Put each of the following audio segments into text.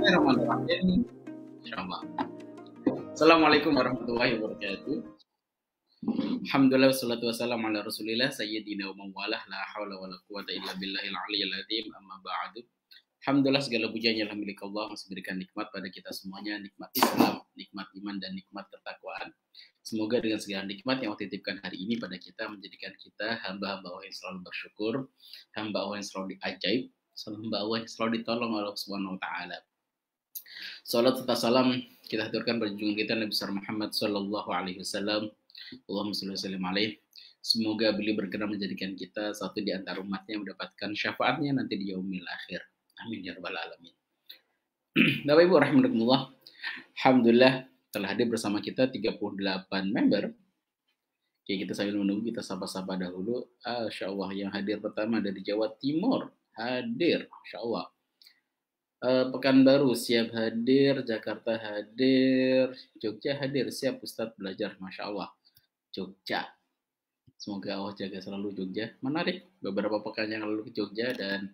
Bismillahirrahmanirrahim. Insyaallah. Assalamualaikum warahmatullahi wabarakatuh. Alhamdulillah wassalatu wassalamu ala Rasulillah sayyidina wa mawalah la haula wala quwata illa billahil aliyyil azim amma ba'du. Alhamdulillah segala pujiannya adalah milik Allah yang memberikan nikmat pada kita semuanya, nikmat Islam, nikmat iman dan nikmat ketakwaan. Semoga dengan segala nikmat yang Allah titipkan hari ini pada kita menjadikan kita hamba-hamba Allah yang selalu bersyukur, hamba Allah yang selalu diajaib, hamba Allah yang selalu ditolong oleh Allah Subhanahu wa taala. Salat serta salam kita haturkan pada junjungan kita Nabi besar Muhammad sallallahu alaihi wasallam. Allahumma shalli wa sallim alaihi. Semoga beliau berkenan menjadikan kita satu di antara umatnya yang mendapatkan syafaatnya nanti di yaumil akhir. Amin ya rabbal alamin. Bapak Ibu rahimakumullah. Alhamdulillah telah hadir bersama kita 38 member. Oke, kita sambil menunggu kita sapa-sapa dahulu. Insyaallah yang hadir pertama dari Jawa Timur hadir, insyaallah. Pekanbaru siap hadir, Jakarta hadir, Jogja hadir, siap Ustadz belajar, Masya Allah. Jogja, semoga Allah jaga selalu Jogja. Menarik, beberapa pekan yang lalu ke Jogja dan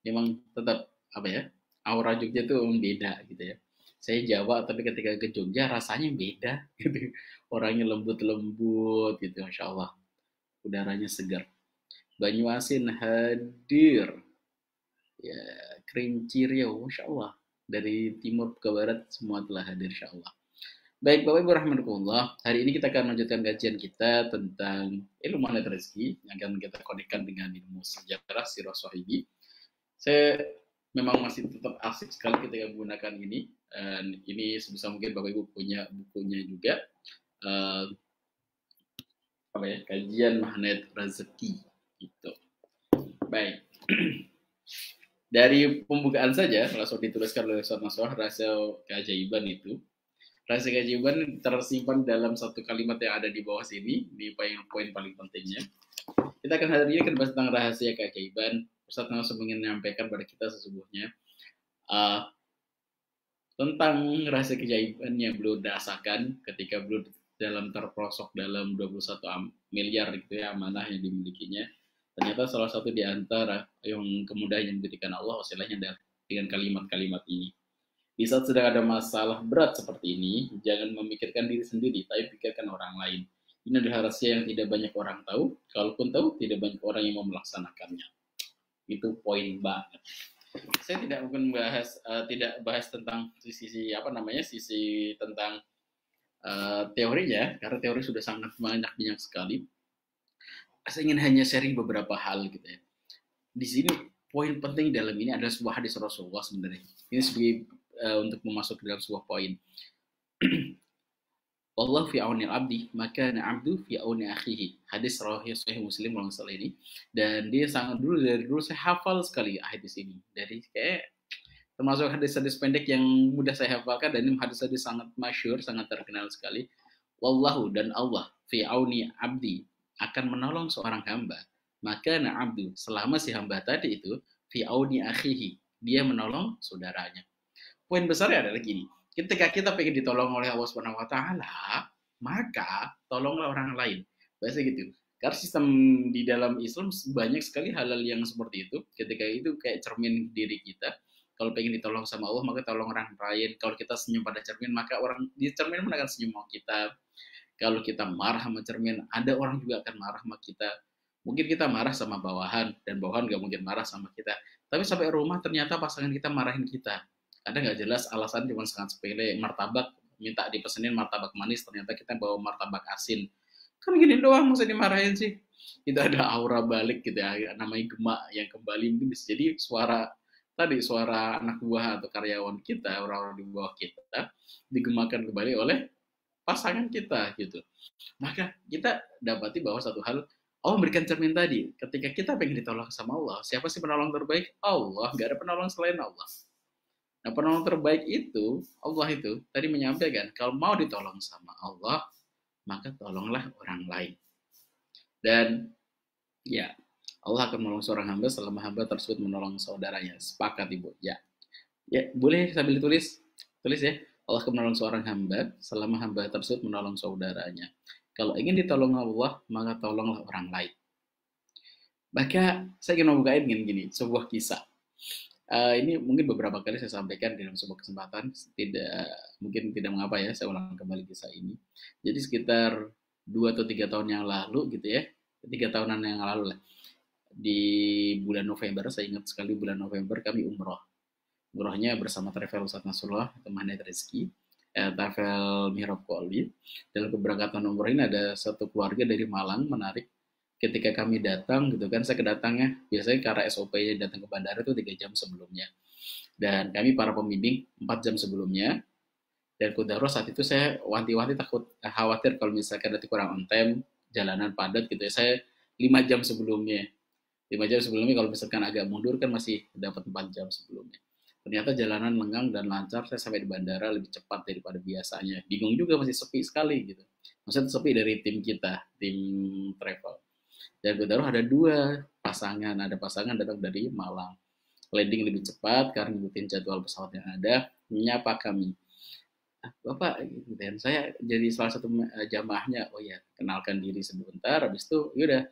memang tetap aura Jogja itu beda gitu ya. Saya Jawa tapi ketika ke Jogja rasanya beda gitu. Orangnya lembut-lembut gitu, Masya Allah. Udaranya segar. Banyuasin hadir. Ya, Kerinci Riau, Masya Allah. Dari timur ke barat semua telah hadir, Insya Allah. Baik, Bapak Ibu rahmatullah. Hari ini kita akan melanjutkan kajian kita tentang ilmu magnet rezeki yang akan kita konekkan dengan ilmu sejarah sirah sahibi. Saya memang masih tetap asik sekali ketika menggunakan ini. Dan ini sebisa mungkin Bapak Ibu punya bukunya juga. Kajian magnet rezeki gitu. Baik. Dari pembukaan saja langsung dituliskan oleh Ustaz Nasrah rahasia keajaiban itu. Rahasia keajaiban tersimpan dalam satu kalimat yang ada di bawah sini, di poin paling pentingnya. Kita akan hari ini akan bahas tentang rahasia keajaiban. Ustaz Nasrah ingin menyampaikan pada kita sesungguhnya tentang rahasia keajaiban yang beliau rasakan ketika beliau terperosok dalam 21 miliar gitu ya amanah yang dimilikinya. Ternyata salah satu di antara yang kemudahan yang diberikan Allah wasilahnya dengan kalimat-kalimat ini. Di saat sedang ada masalah berat seperti ini, jangan memikirkan diri sendiri, tapi pikirkan orang lain. Ini adalah rahasia yang tidak banyak orang tahu, kalaupun tahu, tidak banyak orang yang mau melaksanakannya. Itu poin banget. Saya tidak mungkin tidak bahas tentang sisi tentang teorinya, karena teori sudah sangat banyak sekali. Saya ingin hanya sharing beberapa hal gitu ya. Di sini poin penting dalam ini adalah sebuah hadis Rasulullah sebenarnya. Ini sebagai untuk memasuki dalam sebuah poin. Allah fi auni abdi, maka abdu fi auni akhihi. Hadis sahih Muslim kalau salah ini. Dan dia sangat dari dulu saya hafal sekali hadis ini. Dari kayak termasuk hadis-hadis pendek yang mudah saya hafalkan dan ini hadis-hadis sangat masyhur, sangat terkenal sekali. Wallahu dan Allah fi auni abdi akan menolong seorang hamba, maka abdu selama si hamba tadi itu fi auni akhihi, dia menolong saudaranya. Poin besarnya adalah gini, ketika kita pengen ditolong oleh Allah Subhanahu wa taala, maka tolonglah orang lain. Bahasa gitu. Karena sistem di dalam Islam banyak sekali hal-hal yang seperti itu. Ketika itu kayak cermin diri kita. Kalau pengen ditolong sama Allah, maka tolong orang lain. Kalau kita senyum pada cermin, maka orang di cermin pun akan senyum sama kita. Kalau kita marah sama cermin, ada orang juga akan marah sama kita. Mungkin kita marah sama bawahan, dan bawahan gak mungkin marah sama kita. Tapi sampai rumah ternyata pasangan kita marahin kita. Kadang gak jelas alasan cuma sangat sepele. Martabak, minta dipesenin martabak manis, ternyata kita bawa martabak asin. Kan gini doang, masa dimarahin sih? Itu ada aura balik gitu ya, namanya gemak yang kembali. Mungkin bisa jadi suara anak buah atau karyawan kita, orang-orang di bawah kita, digemakan kembali oleh pasangan kita gitu. Maka kita dapati bahwa satu hal Allah memberikan cermin tadi. Ketika kita pengen ditolong sama Allah, siapa sih penolong terbaik? Allah, gak ada penolong selain Allah. Nah, penolong terbaik itu Allah itu tadi menyampaikan kalau mau ditolong sama Allah, maka tolonglah orang lain. Dan ya, Allah akan menolong seorang hamba selama hamba tersebut menolong saudaranya. Sepakat Ibu. Ya, boleh sambil tulis ya. Allah akan menolong seorang hamba selama hamba tersebut menolong saudaranya. Kalau ingin ditolong Allah, maka tolonglah orang lain. Maka saya ingin membukain gini, sebuah kisah. Ini mungkin beberapa kali saya sampaikan dalam sebuah kesempatan, mungkin tidak mengapa ya, saya ulang kembali kisah ini. Jadi sekitar 2 atau 3 tahun yang lalu gitu ya, 3 tahunan yang lalu lah, di bulan November, saya ingat sekali bulan November kami umroh. Umrohnya bersama Travel Ustadz Nasrullah, teman Rizky, Travel Mihrab Kolbi. Dalam keberangkatan umroh ini ada satu keluarga dari Malang, menarik. Ketika kami datang gitu kan, saya kedatangnya biasanya karena SOP-nya datang ke bandara itu 3 jam sebelumnya, dan kami para pembimbing 4 jam sebelumnya. Dan Kudaro saat itu saya wanti-wanti takut khawatir kalau misalkan nanti kurang on time, jalanan padat gitu ya, saya 5 jam sebelumnya. 5 jam sebelumnya kalau misalkan agak mundur kan masih dapat 4 jam sebelumnya. Ternyata jalanan lengang dan lancar, saya sampai di bandara lebih cepat daripada biasanya. Bingung juga, masih sepi sekali gitu. Maksudnya sepi dari tim kita, tim travel. Dan Kudaro ada 2 pasangan, ada pasangan datang dari Malang. Landing lebih cepat karena ngikutin jadwal pesawat yang ada, menyapa kami. Bapak, dan saya jadi salah satu jamaahnya. Oh ya, kenalkan diri sebentar, habis itu yaudah,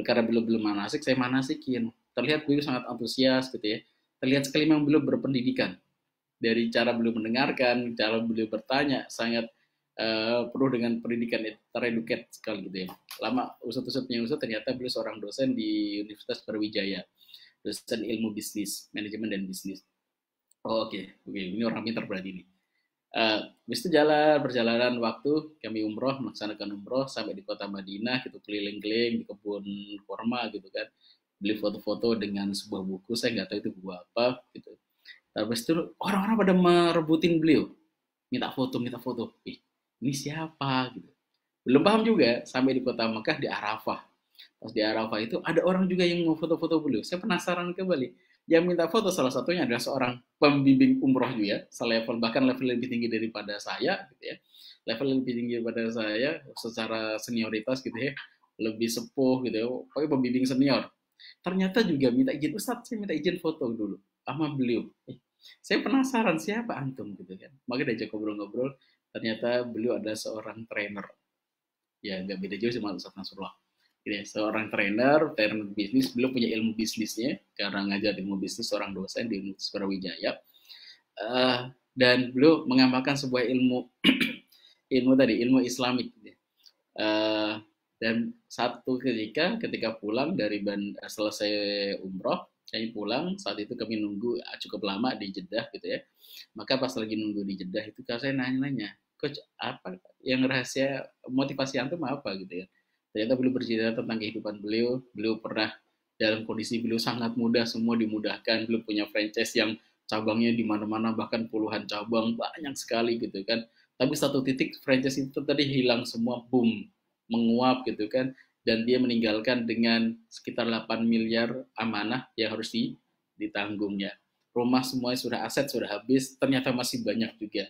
karena belum manasik, saya manasikin. Terlihat beliau sangat antusias gitu ya, terlihat sekali memang beliau berpendidikan. Dari cara beliau mendengarkan, cara beliau bertanya, sangat penuh dengan pendidikan, tereduket sekali gitu ya. Lama usut-usutnya ternyata beliau seorang dosen di Universitas Brawijaya, dosen ilmu bisnis, manajemen dan bisnis. Oh, oke, ini orang pintar berarti ini. Habis itu perjalanan waktu kami umroh, melaksanakan umroh sampai di kota Madinah gitu, keliling-keliling di kebun kurma gitu kan, beli foto-foto dengan sebuah buku, saya nggak tahu itu buku apa gitu. Habis itu orang-orang pada merebutin beliau, minta foto. Ini siapa gitu. Belum paham juga sampai di kota Mekah, di Arafah. Pas di Arafah itu ada orang juga yang mau foto-foto beliau. Saya penasaran kembali. Yang minta foto salah satunya adalah seorang pembimbing umroh juga, selevel, bahkan level lebih tinggi daripada saya gitu ya. Level lebih tinggi daripada saya secara senioritas gitu ya. Lebih sepuh gitu ya. Pokoknya pembimbing senior. Ternyata juga minta izin, Ustadz saya minta izin foto dulu sama beliau. Saya penasaran siapa antum gitu kan. Makanya diajak ngobrol-ngobrol, ternyata beliau adalah seorang trainer. Ya nggak beda jauh sama Ustadz Nasrullah. Gitu, seorang trainer bisnis. Beliau punya ilmu bisnisnya karena ngajar ilmu bisnis, seorang dosen di Universitas Brawijaya. Dan beliau mengamalkan sebuah ilmu Islamik. Dan satu ketika pulang dari selesai umroh, kami pulang, saat itu kami nunggu cukup lama di Jeddah gitu ya. Maka pas lagi nunggu di Jeddah itu saya nanya-nanya, Coach, apa yang rahasia motivasi antum apa gitu ya. Ternyata beliau bercerita tentang kehidupan beliau. Beliau pernah dalam kondisi beliau sangat mudah, semua dimudahkan. Beliau punya franchise yang cabangnya di mana-mana, bahkan puluhan cabang, banyak sekali gitu kan. Tapi satu titik franchise itu tadi hilang semua, boom, menguap gitu kan. Dan dia meninggalkan dengan sekitar 8 miliar amanah yang harus ditanggungnya. Rumah semuanya sudah, aset sudah habis, ternyata masih banyak juga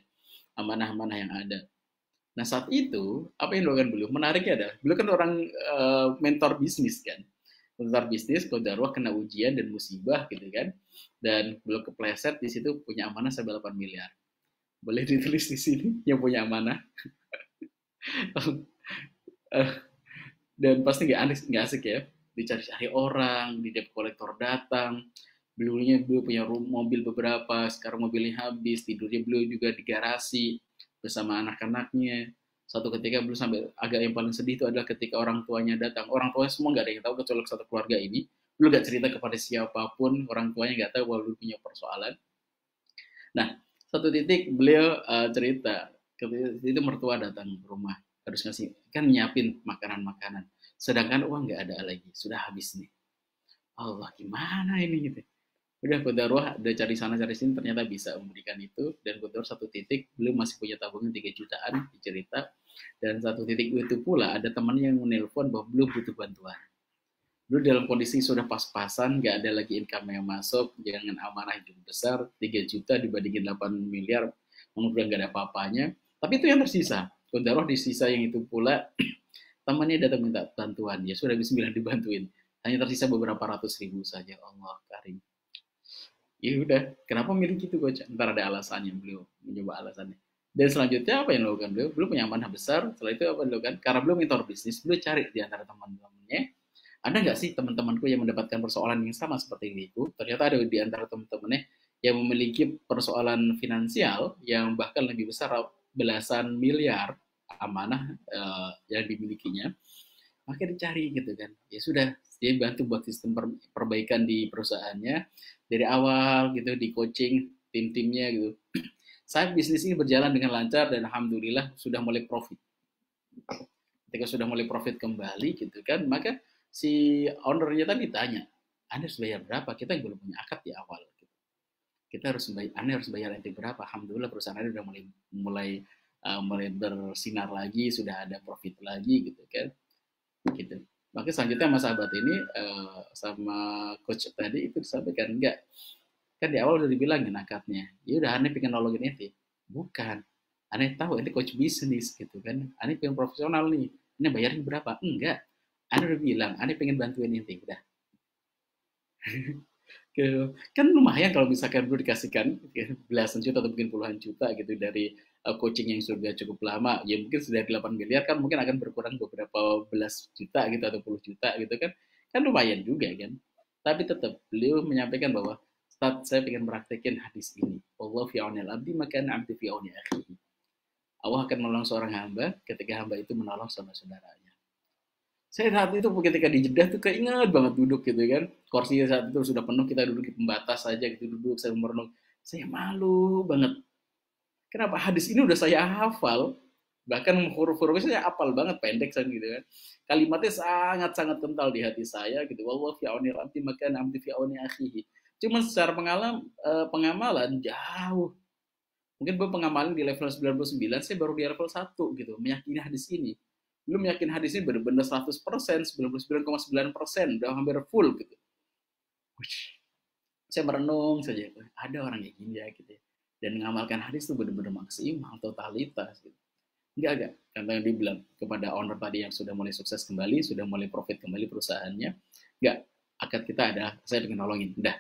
amanah-amanah yang ada. Nah saat itu apa yang dilakukan beliau? Menariknya adalah beliau kan orang mentor bisnis kan, mentor bisnis. Qadarullah kena ujian dan musibah gitu kan, dan beliau kepleset di situ, punya amanah sampai 8 miliar. Boleh ditulis di sini yang punya amanah. Dan pasti nggak asik ya, dicari-cari orang, di debt collector datang. Beliau punya mobil beberapa, sekarang mobilnya habis, tidurnya beliau juga di garasi bersama anak-anaknya. Satu ketika beliau sampai agak, yang paling sedih itu adalah ketika orang tuanya datang. Orang tuanya semua nggak ada yang tahu kecuali satu keluarga ini. Beliau nggak cerita kepada siapapun, orang tuanya nggak tahu bahwa beliau punya persoalan. Nah, satu titik beliau cerita, ketika itu mertua datang ke rumah, harus ngasih, kan nyiapin makanan-makanan. Sedangkan uang nggak ada lagi, sudah habis nih. Allah, gimana ini gitu. Udah Qadarullah udah cari sana cari sini, ternyata bisa memberikan itu. Dan Qadarullah satu titik beliau masih punya tabungan 3 jutaan, dicerita. Dan satu titik itu pula ada temannya yang menelpon bahwa beliau butuh bantuan. Beliau dalam kondisi sudah pas-pasan, nggak ada lagi income yang masuk, jangan amanah yang cukup besar, 3 juta dibandingin 8 miliar, menurut nggak ada apa-apanya. Tapi itu yang tersisa. Qadarullah di sisa yang itu pula, temannya datang minta bantuan, ya sudah bismillah dibantuin. Hanya tersisa beberapa ratus ribu saja. Allah karim. Ya udah, kenapa milih gitu Coach? Ntar ada alasannya, beliau mencoba alasannya. Dan selanjutnya apa yang dilakukan beliau? Beliau punya amanah besar. Setelah itu apa yang dilakukan? Karena beliau mentor bisnis, beliau cari di antara teman-temannya Ada nggak sih teman-temanku yang mendapatkan persoalan yang sama seperti diriku? Ternyata ada di antara teman-temannya yang memiliki persoalan finansial yang bahkan lebih besar belasan miliar amanah yang dimilikinya. Maka dicari gitu kan. Ya sudah, dia bantu buat sistem perbaikan di perusahaannya dari awal gitu, di coaching tim-timnya gitu. Saat bisnis ini berjalan dengan lancar dan alhamdulillah sudah mulai profit. Ketika sudah mulai profit kembali gitu kan, maka si ownernya tadi tanya, Anda harus bayar berapa? Kita belum punya akad di awal. Gitu. Kita harus bayar, Anda harus bayar nanti berapa? Alhamdulillah perusahaan Anda sudah mulai bersinar lagi, sudah ada profit lagi gitu kan. Gitu. Maka selanjutnya mas sahabat ini sama coach tadi itu disampaikan enggak, kan di awal udah dibilangin akadnya, ya udah aneh pengen nolongin ente, bukan, aneh tahu ente coach bisnis gitu kan, aneh pengen profesional nih, ini bayarin berapa, enggak, aneh udah bilang aneh pengen bantuin ente, udah. Kan lumayan kalau misalkan gue dikasihkan belasan juta atau mungkin puluhan juta gitu dari coaching yang sudah cukup lama, ya mungkin sudah 8 miliar kan mungkin akan berkurang beberapa belas juta gitu atau puluh juta gitu kan lumayan juga kan. Tapi tetap beliau menyampaikan bahwa saat saya ingin meraktekin hadis ini, Allah fi aunil abdi maka abdi fi auni akhihi. Allah akan menolong seorang hamba ketika hamba itu menolong sama saudaranya. Saya saat itu ketika di Jeddah tuh keinget banget duduk gitu kan. Kursinya saat itu sudah penuh, kita duduk di pembatas saja gitu duduk saya merenung. Saya malu banget. Kenapa hadis ini udah saya hafal? Bahkan huruf-hurufnya saya hafal banget pendek kan gitu kan. Kalimatnya sangat-sangat kental di hati saya gitu. Wallahu fi auni abdi maka abdi fi auni akhihi. Cuman secara pengamalan jauh. Mungkin pengamalan di level 99, saya baru di level 1 gitu, meyakini hadis ini. Belum yakin hadis ini benar-benar 100%, 99,9%, udah hampir full gitu. Saya merenung saja, ada orang kayak gini ya gitu ya. Dan mengamalkan hadis itu benar-benar maksimal, totalitas gitu. Enggak. Karena yang dibilang kepada owner tadi yang sudah mulai sukses kembali, sudah mulai profit kembali perusahaannya, enggak, akad kita ada, saya pengen nolongin, udah.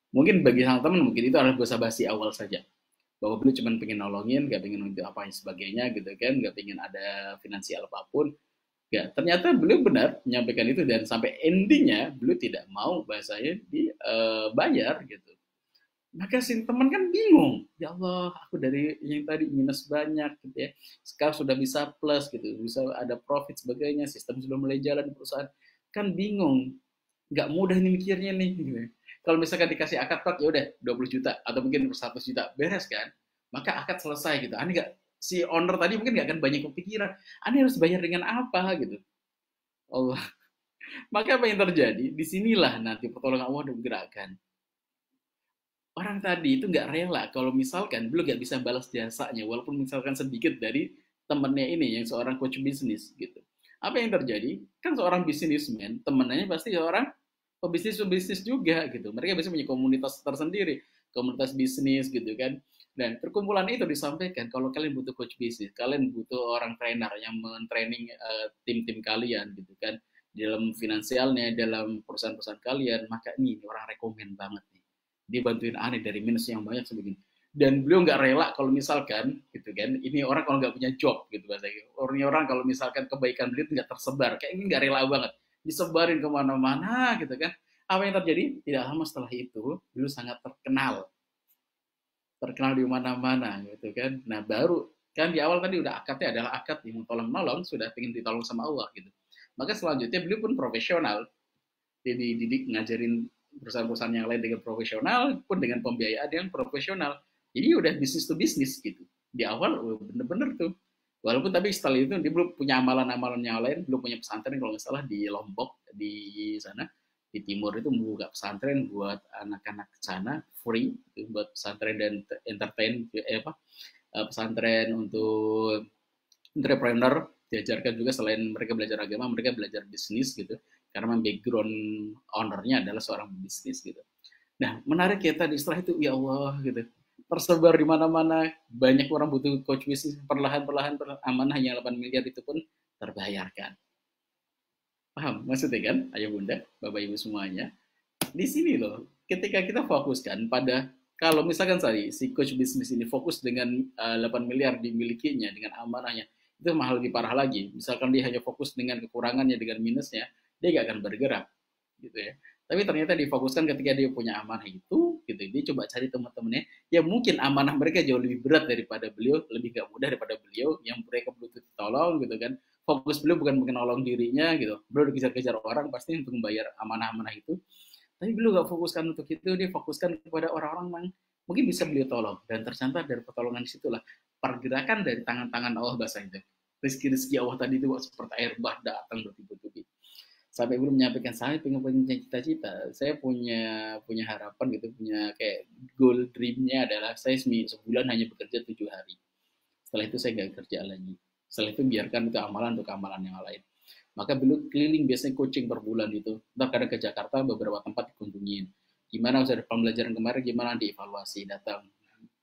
Mungkin bagi teman-teman mungkin itu adalah basa-basi awal saja. Bahwa beliau cuma pengen nolongin, gak pengen untuk apa yang sebagainya gitu kan, gak pengen ada finansial apapun. Ya, ternyata beliau benar menyampaikan itu dan sampai endingnya beliau tidak mau bahasanya dibayar gitu. Maka si teman kan bingung, ya Allah, aku dari yang tadi minus banyak gitu ya, sekarang sudah bisa plus gitu, bisa ada profit sebagainya, sistem sudah mulai jalan di perusahaan, kan bingung, nggak mudah nih mikirnya nih. Gitu. Kalau misalkan dikasih akad pak, ya udah 20 juta atau mungkin 100 juta beres kan, maka akad selesai gitu. Aneh nggak, si owner tadi mungkin nggak akan banyak kepikiran, aneh harus bayar dengan apa gitu. Allah. Maka apa yang terjadi? Disinilah nanti pertolongan Allah digerakkan. Orang tadi itu nggak rela kalau misalkan belum nggak bisa balas jasanya walaupun misalkan sedikit dari temennya ini yang seorang coach bisnis gitu. Apa yang terjadi? Kan seorang bisnismen, temennya pasti seorang pebisnis juga gitu. Mereka biasanya punya komunitas tersendiri, komunitas bisnis gitu kan. Dan perkumpulan itu disampaikan kalau kalian butuh coach bisnis, kalian butuh orang trainer yang men-training tim-tim kalian gitu kan. Dalam finansialnya, dalam perusahaan-perusahaan kalian, maka ini orang rekomen banget nih. Dia bantuin aneh dari minus yang banyak sebegini. Dan beliau nggak rela kalau misalkan gitu kan, ini orang kalau nggak punya job gitu bahasanya. Orang kalau misalkan kebaikan beliau nggak tersebar, kayak ini nggak rela banget disebarin kemana-mana gitu kan. Apa yang terjadi? Tidak lama setelah itu, beliau sangat terkenal di mana-mana gitu kan. Nah baru kan di awal tadi udah akadnya adalah akad yang tolong-nolong, sudah ingin ditolong sama Allah gitu. Maka selanjutnya beliau pun profesional, dia dididik ngajarin perusahaan-perusahaan yang lain dengan profesional pun dengan pembiayaan yang profesional. Jadi udah bisnis to bisnis gitu. Di awal bener-bener tuh. Walaupun tapi setelah itu dia belum punya amalan-amalan yang lain, belum punya pesantren kalau nggak salah di Lombok di sana di timur itu membuka pesantren buat anak-anak sana free buat pesantren dan entertain pesantren untuk entrepreneur diajarkan juga selain mereka belajar agama mereka belajar bisnis gitu karena background ownernya adalah seorang bisnis gitu. Nah menarik ya tadi setelah itu ya Allah gitu tersebar di mana-mana banyak orang butuh coach bisnis perlahan-perlahan amanah yang 8 miliar itu pun terbayarkan. Paham maksudnya kan ayah bunda bapak ibu semuanya di sini loh ketika kita fokuskan pada kalau misalkan si coach bisnis ini fokus dengan 8 miliar dimilikinya dengan amanahnya itu mahal lebih parah lagi misalkan dia hanya fokus dengan kekurangannya dengan minusnya dia nggak akan bergerak gitu ya. Tapi ternyata difokuskan ketika dia punya amanah itu, gitu. Dia coba cari teman-temannya, ya mungkin amanah mereka jauh lebih berat daripada beliau, lebih gak mudah daripada beliau, yang mereka butuh ditolong gitu kan. Fokus beliau bukan menolong dirinya gitu. Beliau dikejar-kejar orang pasti untuk membayar amanah-amanah itu. Tapi beliau gak fokuskan untuk itu, dia fokuskan kepada orang-orang yang mungkin bisa beliau tolong. Dan ternyata dari pertolongan disitulah pergerakan dari tangan-tangan Allah bahasa itu. Rezeki-rezeki Allah tadi itu seperti air bah datang bertubi-tubi sampai belum menyampaikan saya pengen punya cita-cita, saya punya harapan gitu, punya kayak goal dreamnya adalah saya sebulan hanya bekerja 7 hari, setelah itu saya nggak kerja lagi, setelah itu biarkan itu amalan untuk amalan yang lain. Maka beliau keliling biasanya coaching per bulan itu, entah kadang ke Jakarta beberapa tempat dikunjungin, gimana usaha pembelajaran kemarin, gimana dievaluasi, datang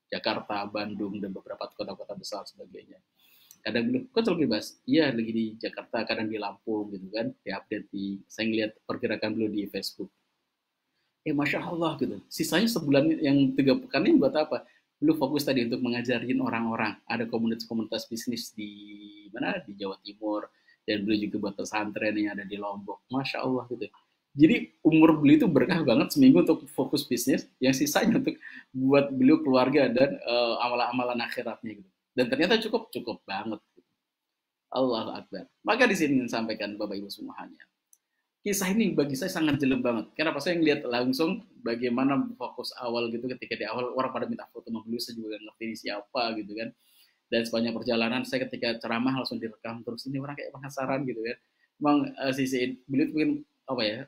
Jakarta, Bandung, dan beberapa kota-kota besar sebagainya. Kadang bilang kok lebih bebas, iya lagi di Jakarta, kadang di Lampung gitu kan, di update saya ngeliat pergerakan dulu di Facebook, Masya Allah gitu, sisanya sebulan yang 3 pekan ini buat apa, belum fokus tadi untuk mengajarin orang-orang, ada komunitas-komunitas bisnis di mana, di Jawa Timur, dan beliau juga buat pesantren yang ada di Lombok, Masya Allah gitu. Jadi umur beliau itu berkah banget, seminggu untuk fokus bisnis, yang sisanya untuk buat beliau keluarga dan amalan-amalan akhiratnya gitu. Dan ternyata cukup cukup banget. Allahu Akbar. Maka di sini ingin sampaikan Bapak Ibu semuanya. Kisah ini bagi saya sangat jelek banget. Kenapa saya ngelihat langsung bagaimana fokus awal gitu, ketika di awal orang pada minta foto sama beliau, saya juga ngerti ini siapa gitu kan. Dan sepanjang perjalanan saya ketika ceramah langsung direkam terus, ini orang kayak penasaran gitu kan. Memang sisi beliau mungkin apa ya,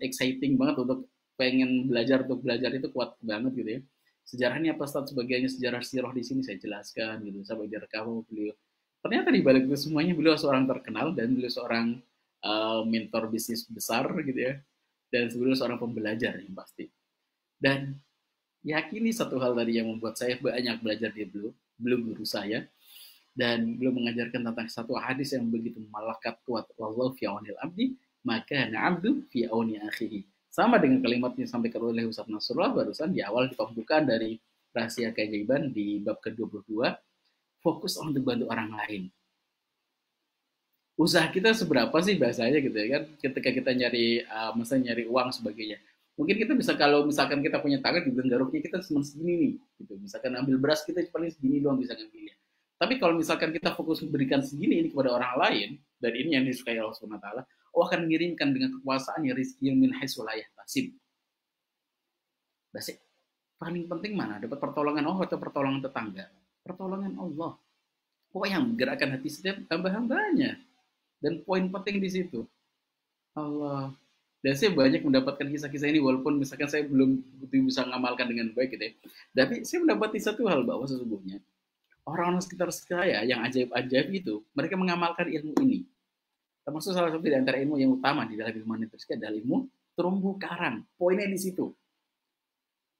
exciting banget untuk pengen belajar, untuk belajar itu kuat banget gitu ya. Sejarahnya apa stat sebagainya, sejarah sirah di sini saya jelaskan gitu sampai direkam beliau. Ternyata di balik itu semuanya beliau seorang terkenal dan beliau seorang mentor bisnis besar gitu ya, dan beliau seorang pembelajar yang pasti. Dan yakini satu hal tadi yang membuat saya banyak belajar di beliau, beliau guru saya, dan beliau mengajarkan tentang satu hadis yang begitu melekat kuat, wallahu fi aunil abdi maka abdu fi auni akhihi, sama dengan kalimatnya sampai oleh Ustaz Nasrullah barusan di awal di pembukaan dari rahasia keajaiban di bab ke-22, fokus untuk bantu orang lain. Usaha kita seberapa sih bahasanya gitu ya kan, ketika kita nyari misalnya nyari uang sebagainya, mungkin kita bisa, kalau misalkan kita punya tangan di garuknya kita cuma segini nih gitu, misalkan ambil beras kita paling segini doang bisa ngambilnya. Tapi kalau misalkan kita fokus memberikan segini ini kepada orang lain, dan ini yang disukai Allah Subhanahu wa taala, Allah akan mengirimkan dengan kekuasaan yang rizki yang min haitsu la yahtasib. Basic. Paling penting mana? Dapat pertolongan Allah atau pertolongan tetangga? Pertolongan Allah. Pokoknya yang menggerakkan hati setiap hamba-hambanya. Dan poin penting di situ. Allah. Dan saya banyak mendapatkan kisah-kisah ini, walaupun misalkan saya belum bisa mengamalkan dengan baik gitu ya. Tapi saya mendapati satu hal, bahwa sesungguhnya orang-orang sekitar saya yang ajaib-ajaib itu, mereka mengamalkan ilmu ini. Termasuk salah satu di antara ilmu yang utama di dalam ilmu manifestasi adalah ilmu terumbu karang. Poinnya di situ.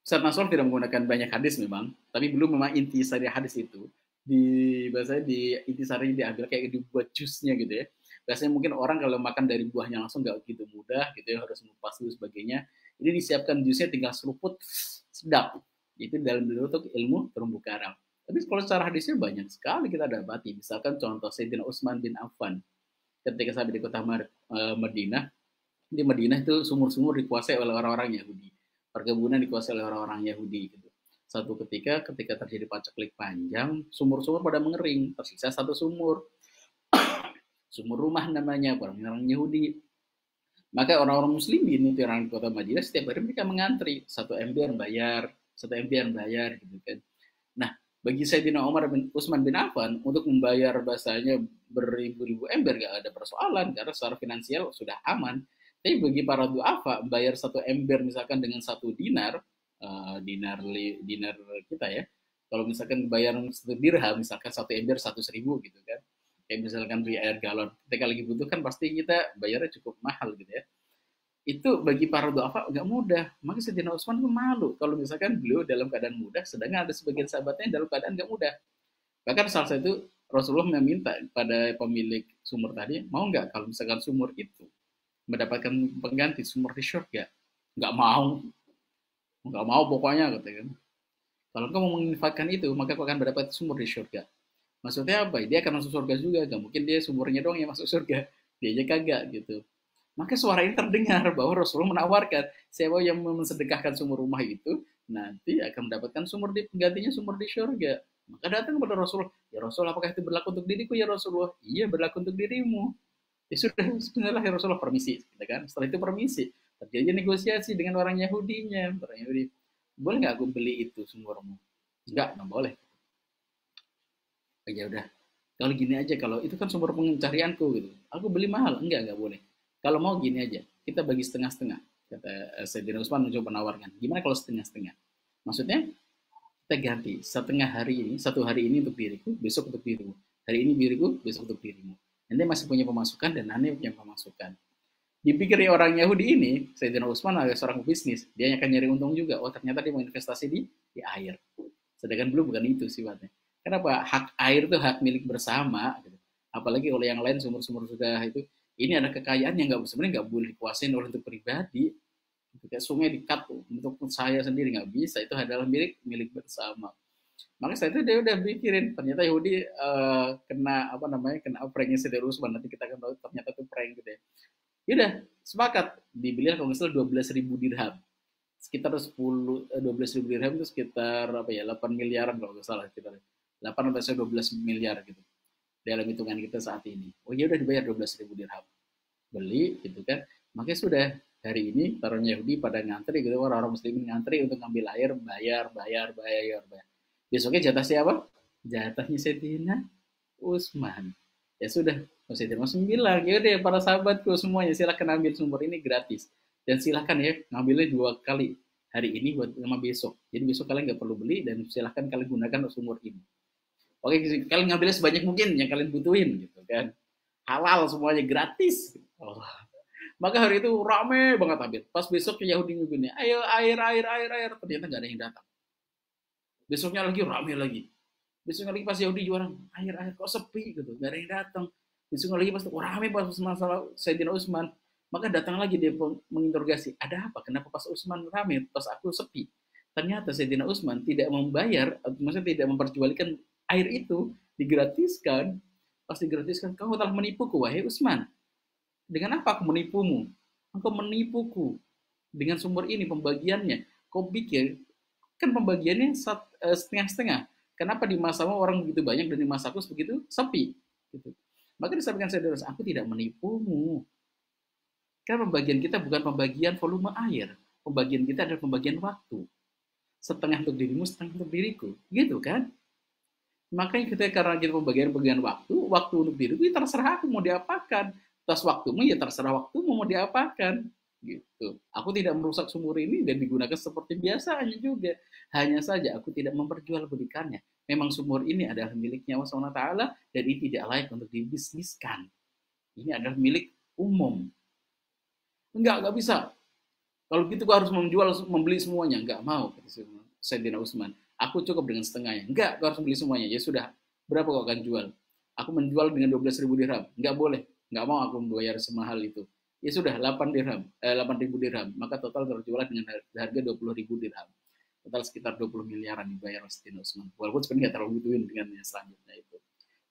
Ustaz Nasrul tidak menggunakan banyak hadis memang, tapi belum memang inti sari hadis itu di bahasa di inti sari diambil kayak dibuat jusnya gitu ya. Biasanya mungkin orang kalau makan dari buahnya langsung nggak begitu mudah gitu ya, harus mengupas dulu sebagainya. Ini disiapkan jusnya tinggal seruput, sedap. Itu dalam bentuk ilmu terumbu karang. Tapi kalau secara hadisnya banyak sekali kita dapati. Misalkan contoh Sayyidina Utsman bin Affan ketika sampai di kota Madinah, di Madinah itu sumur-sumur dikuasai oleh orang-orang Yahudi, perkebunan dikuasai oleh orang-orang Yahudi gitu. Satu ketika terjadi paceklik panjang, sumur-sumur pada mengering, tersisa satu sumur, sumur rumah namanya, orang-orang Yahudi. Maka orang-orang muslimin itu orang di kota Madinah setiap hari mereka mengantri, satu ember bayar gitu kan. Nah, bagi Sayyidina Umar bin Utsman bin Affan untuk membayar bahasanya beribu-ribu ember gak ada persoalan karena secara finansial sudah aman. Tapi bagi para duafa, bayar satu ember misalkan dengan 1 dinar, dinar kita ya. Kalau misalkan bayar 1 dirham, misalkan 1 ember 100.000 gitu kan. Kayak misalkan beli air galon, ketika lagi butuh kan pasti kita bayarnya cukup mahal gitu ya. Itu bagi para duafa nggak mudah. Maka Sayyidina Utsman itu malu kalau misalkan beliau dalam keadaan mudah, sedangkan ada sebagian sahabatnya dalam keadaan nggak mudah. Bahkan salah satu Rasulullah meminta pada pemilik sumur tadi, mau nggak kalau misalkan sumur itu mendapatkan pengganti sumur di surga? Nggak mau pokoknya katakan. Kalau kau mau menginfakkan itu, maka kau akan mendapat sumur di surga. Maksudnya apa? Dia akan masuk surga juga, gak mungkin dia sumurnya doang yang masuk surga, dia aja kagak gitu. Maka suara ini terdengar bahwa Rasulullah menawarkan siapa yang mensedekahkan sumur rumah itu nanti akan mendapatkan sumur di penggantinya sumur di surga. Maka datang kepada Rasul, ya Rasul, apakah itu berlaku untuk diriku ya Rasulullah? Iya, berlaku untuk dirimu. Ya sudah, sebenarnya ya Rasulullah permisi, gitu kan? Setelah itu permisi, terjadi negosiasi dengan orang Yahudinya. Orang Yahudi, boleh nggak aku beli itu sumurmu? Nggak boleh. Oh, ya udah, kalau gini aja, kalau itu kan sumber pencarianku gitu. Aku beli mahal, enggak boleh. Kalau mau gini aja, kita bagi setengah-setengah. Kata Sayyidina Utsman mencoba menawarkan. Gimana kalau setengah-setengah? Maksudnya kita ganti setengah hari ini, satu hari ini untuk diriku, besok untuk dirimu. Hari ini diriku, besok untuk dirimu. Nanti masih punya pemasukan dan nanti punya pemasukan. Dipikir orang Yahudi ini, Sayyidina Utsman adalah seorang bisnis, dia akan nyari untung juga. Oh ternyata dia mau investasi di air. Sedangkan belum bukan itu sifatnya. Kenapa? Hak air itu hak milik bersama. Gitu. Apalagi kalau yang lain sumur-sumur sudah itu, ini ada kekayaan yang sebenarnya nggak boleh dikuasain oleh untuk pribadi. Gitu. Kayak sungai dikat untuk saya sendiri nggak bisa. Itu adalah milik bersama. Makanya saya itu dia udah pikirin ternyata Yahudi kena apa namanya kena pranknya Sayyidina Utsman, nanti kita akan tahu ternyata itu prank gitu ya. Yaudah sepakat dibeli kalau nggak salah 12.000 dirham, sekitar 12.000 dirham itu sekitar apa ya 8 miliaran kalau nggak salah, sekitar 8 sampai 12 miliar gitu dalam hitungan kita saat ini. Oh ya udah dibayar 12.000 dirham, beli gitu kan. Makanya sudah hari ini taruhnya Yahudi pada ngantri gitu, orang-orang muslimin ngantri untuk ngambil air, bayar. Besoknya jatah siapa? Jatahnya Sayyidina Utsman. Ya sudah, Sayyidina Utsman bilang, ya udah para sahabatku semuanya silakan ambil sumber ini gratis. Dan silakan ya ngambilnya 2 kali, hari ini buat sama besok. Jadi besok kalian nggak perlu beli dan silakan kalian gunakan sumur ini. Oke, kalian ngambilnya sebanyak mungkin yang kalian butuhin gitu kan. Halal semuanya gratis. Oh. Maka hari itu rame banget ambil. Pas besok Yahudi ngubinnya, ayo air. Ternyata nggak ada yang datang. Besoknya lagi rame lagi. Besoknya lagi pas Yahudi jualan, air kok sepi gitu, nggak ada yang datang. Besoknya lagi pas rame pas masalah Sayyidina Utsman, maka datang lagi dia menginterogasi, ada apa? Kenapa pas Utsman rame, pas aku sepi? Ternyata Sayyidina Utsman tidak membayar, maksudnya tidak memperjualkan air itu, digratiskan. Pas digratiskan, kamu telah menipuku, wahai Utsman. Dengan apa aku menipumu? Engkau menipuku dengan sumber ini pembagiannya. Kau pikir kan pembagiannya setengah-setengah. Kenapa di masamu orang begitu banyak dan di masaku begitu sepi? Gitu. Maka disampaikan saudara, aku tidak menipumu. Karena pembagian kita bukan pembagian volume air. Pembagian kita adalah pembagian waktu. Setengah untuk dirimu, setengah untuk diriku. Gitu kan? Makanya kita karena kita pembagian waktu untuk diriku ya terserah aku mau diapakan. Tas waktumu ya terserah waktumu mau diapakan. Gitu. Aku tidak merusak sumur ini dan digunakan seperti biasanya juga. Hanya saja aku tidak memperjualbelikannya. Memang sumur ini adalah miliknya Allah SWT dan ini tidak layak untuk dibisniskan. Ini adalah milik umum. Enggak bisa. Kalau gitu gua harus membeli semuanya. Enggak mau, kata Sayyidina Utsman. Aku cukup dengan setengahnya. Enggak, gua harus membeli semuanya. Ya sudah, berapa kau akan jual? Aku menjual dengan 12.000 dirham. Enggak boleh. Enggak mau aku membayar semahal itu. Ya sudah, 8.000 dirham. Maka total terjual dengan harga 20.000 dirham. Total sekitar 20 miliaran dibayar oleh Sayyidina Utsman. Walaupun sebenarnya nggak terlalu butuhin dengan yang selanjutnya itu.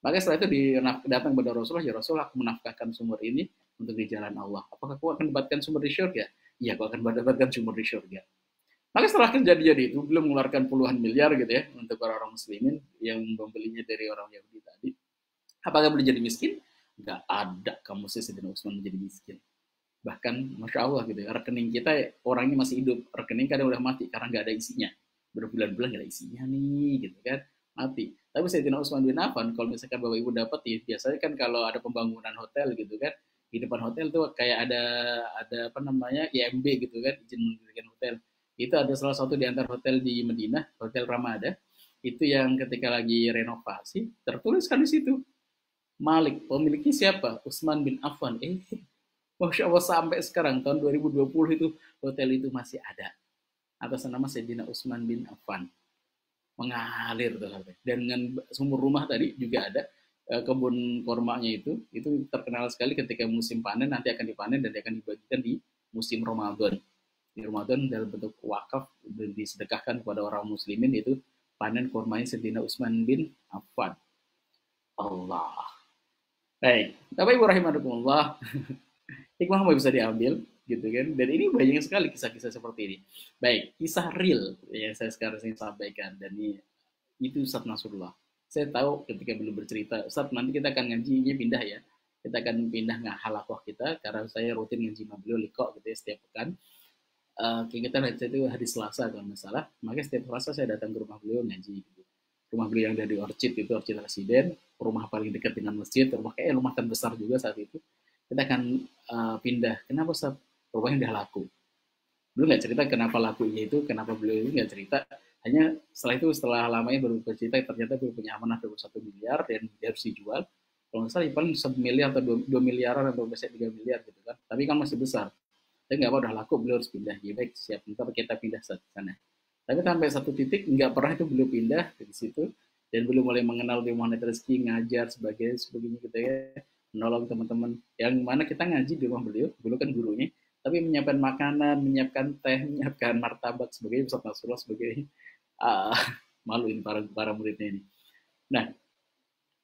Maka setelah itu datang kepada Rasulullah, ya Rasulullah, aku menafkahkan sumur ini untuk di jalan Allah. Apakah aku akan mendapatkan sumber di surga? Iya, aku akan mendapatkan sumber di surga. Maka setelah kejadian itu, belum mengeluarkan puluhan miliar gitu ya untuk orang-orang muslimin yang membelinya dari orang Yahudi tadi. Apakah boleh jadi miskin? Nggak ada kamu Sayyidina Utsman menjadi miskin. Bahkan Masya Allah gitu ya, rekening kita orangnya masih hidup, rekening kadang udah mati karena nggak ada isinya. Berbulan-bulan nggak ada isinya nih gitu kan, mati. Tapi Sayyidina Utsman bin Affan, kalau misalkan Bapak Ibu dapat ya, biasanya kan kalau ada pembangunan hotel gitu kan, di depan hotel tuh kayak ada apa namanya IMB gitu kan, izin mendirikan hotel. Itu ada salah satu di antara hotel di Madinah, Hotel Ramada, itu yang ketika lagi renovasi tertuliskan di situ Malik, pemiliknya siapa? Utsman bin Affan. Masya Allah sampai sekarang tahun 2020 itu hotel itu masih ada atas nama Sayyidina Utsman bin Affan, mengalir tuh. Dan dengan sumur rumah tadi juga ada kebun kormanya itu terkenal sekali ketika musim panen nanti akan dipanen dan akan dibagikan di musim Ramadan. Di Ramadan dalam bentuk wakaf dan disedekahkan kepada orang muslimin, itu panen kormanya Sayyidina Utsman bin Affan. Allah. Baik, Bapak Ibu rahimakumullah. Hikmah apa bisa diambil gitu kan, dan ini banyak sekali kisah-kisah seperti ini. Baik, kisah real yang saya sekarang ingin sampaikan, dan ini itu Ustadz Nasrullah. Saya tahu ketika belum bercerita, Ustadz nanti kita akan ngajinya pindah ya, kita akan pindah nggak halakoh kita, karena saya rutin ngaji sama beliau liko gitu ya setiap pekan. Kita itu hari Selasa kalau nggak salah, makanya setiap Selasa saya datang ke rumah beliau ngaji gitu. Rumah beliau yang dari Orchid itu, Orchid Residen, rumah paling dekat dengan masjid, rumah terbesar juga saat itu. Kita akan pindah. Kenapa Ustaz? Rumahnya udah laku. Beliau nggak cerita kenapa lakunya itu, kenapa beliau itu nggak cerita. Hanya setelah itu, setelah lamanya baru bercerita, ternyata beliau punya amanah 21 miliar dan dia harus dijual. Kalau nggak salah paling 1 miliar atau 2 miliaran atau biasanya 3 miliar gitu kan. Tapi kan masih besar. Tapi nggak apa, udah laku, beliau harus pindah. Ya baik, siap, ntar kita pindah ke sana. Tapi sampai satu titik nggak pernah itu beliau pindah dari situ, dan beliau mulai mengenal di Monet Rezeki, ngajar sebagainya gitu ya, menolong teman-teman yang mana kita ngaji di rumah beliau. Beliau kan gurunya, tapi menyiapkan makanan, menyiapkan teh, menyiapkan martabak sebagai Ustaz Nasrullah sebagai uh, malu ini para muridnya ini. Nah,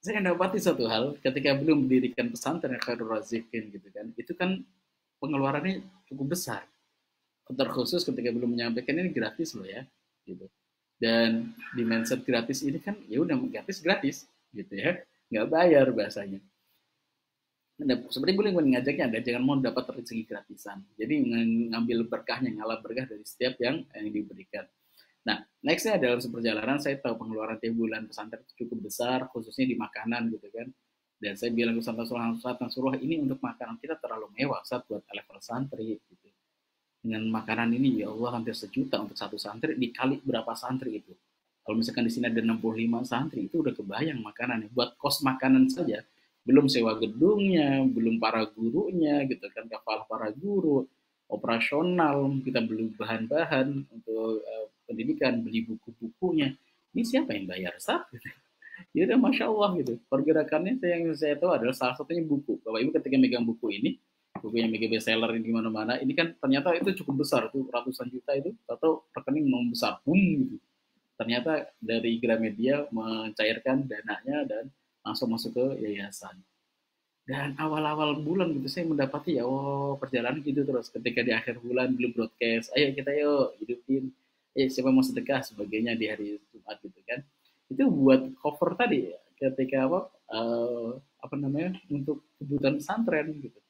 saya dapati satu hal ketika belum mendirikan pesantren Khairul Razikin gitu kan, itu kan pengeluarannya cukup besar, terkhusus ketika belum menyampaikan ini gratis loh ya gitu. Dan di mindset gratis ini kan ya udah gratis gitu ya, nggak bayar bahasanya. Nah, seperti boleh ngajaknya ada, jangan mau dapat rezeki gratisan, jadi ngambil berkahnya, ngalap berkah dari setiap yang diberikan. Nah, nextnya dalam seperjalanan saya tahu pengeluaran tiap bulan pesantren cukup besar, khususnya di makanan gitu kan. Dan saya bilang ke Ustaz Nasrullah, ini untuk makanan kita terlalu mewah saat buat level santri gitu. Dengan makanan ini ya Allah hampir 1 juta untuk satu santri, dikali berapa santri itu. Kalau misalkan di sini ada 65 santri, itu udah kebayang makanannya. Buat kos makanan saja, belum sewa gedungnya, belum para gurunya gitu kan, kafal para guru, operasional, kita beli bahan-bahan untuk pendidikan, beli buku-bukunya. Ini siapa yang bayar, Ustaz? Ya udah Masya Allah gitu. Pergerakannya yang saya tahu adalah salah satunya buku. Bapak Ibu ketika megang buku ini, buku yang mega bestseller di mana-mana, ini kan ternyata itu cukup besar tuh, ratusan juta itu, atau rekening membesar, gitu. Ternyata dari Gramedia mencairkan dananya dan langsung masuk ke yayasan. Dan awal-awal bulan gitu saya mendapati ya, oh perjalanan gitu terus. Ketika di akhir bulan belum broadcast, ayo kita yuk hidupin, siapa mau sedekah sebagainya di hari Jumat gitu kan. Itu buat cover tadi ketika apa namanya, untuk kebutuhan pesantren gitu.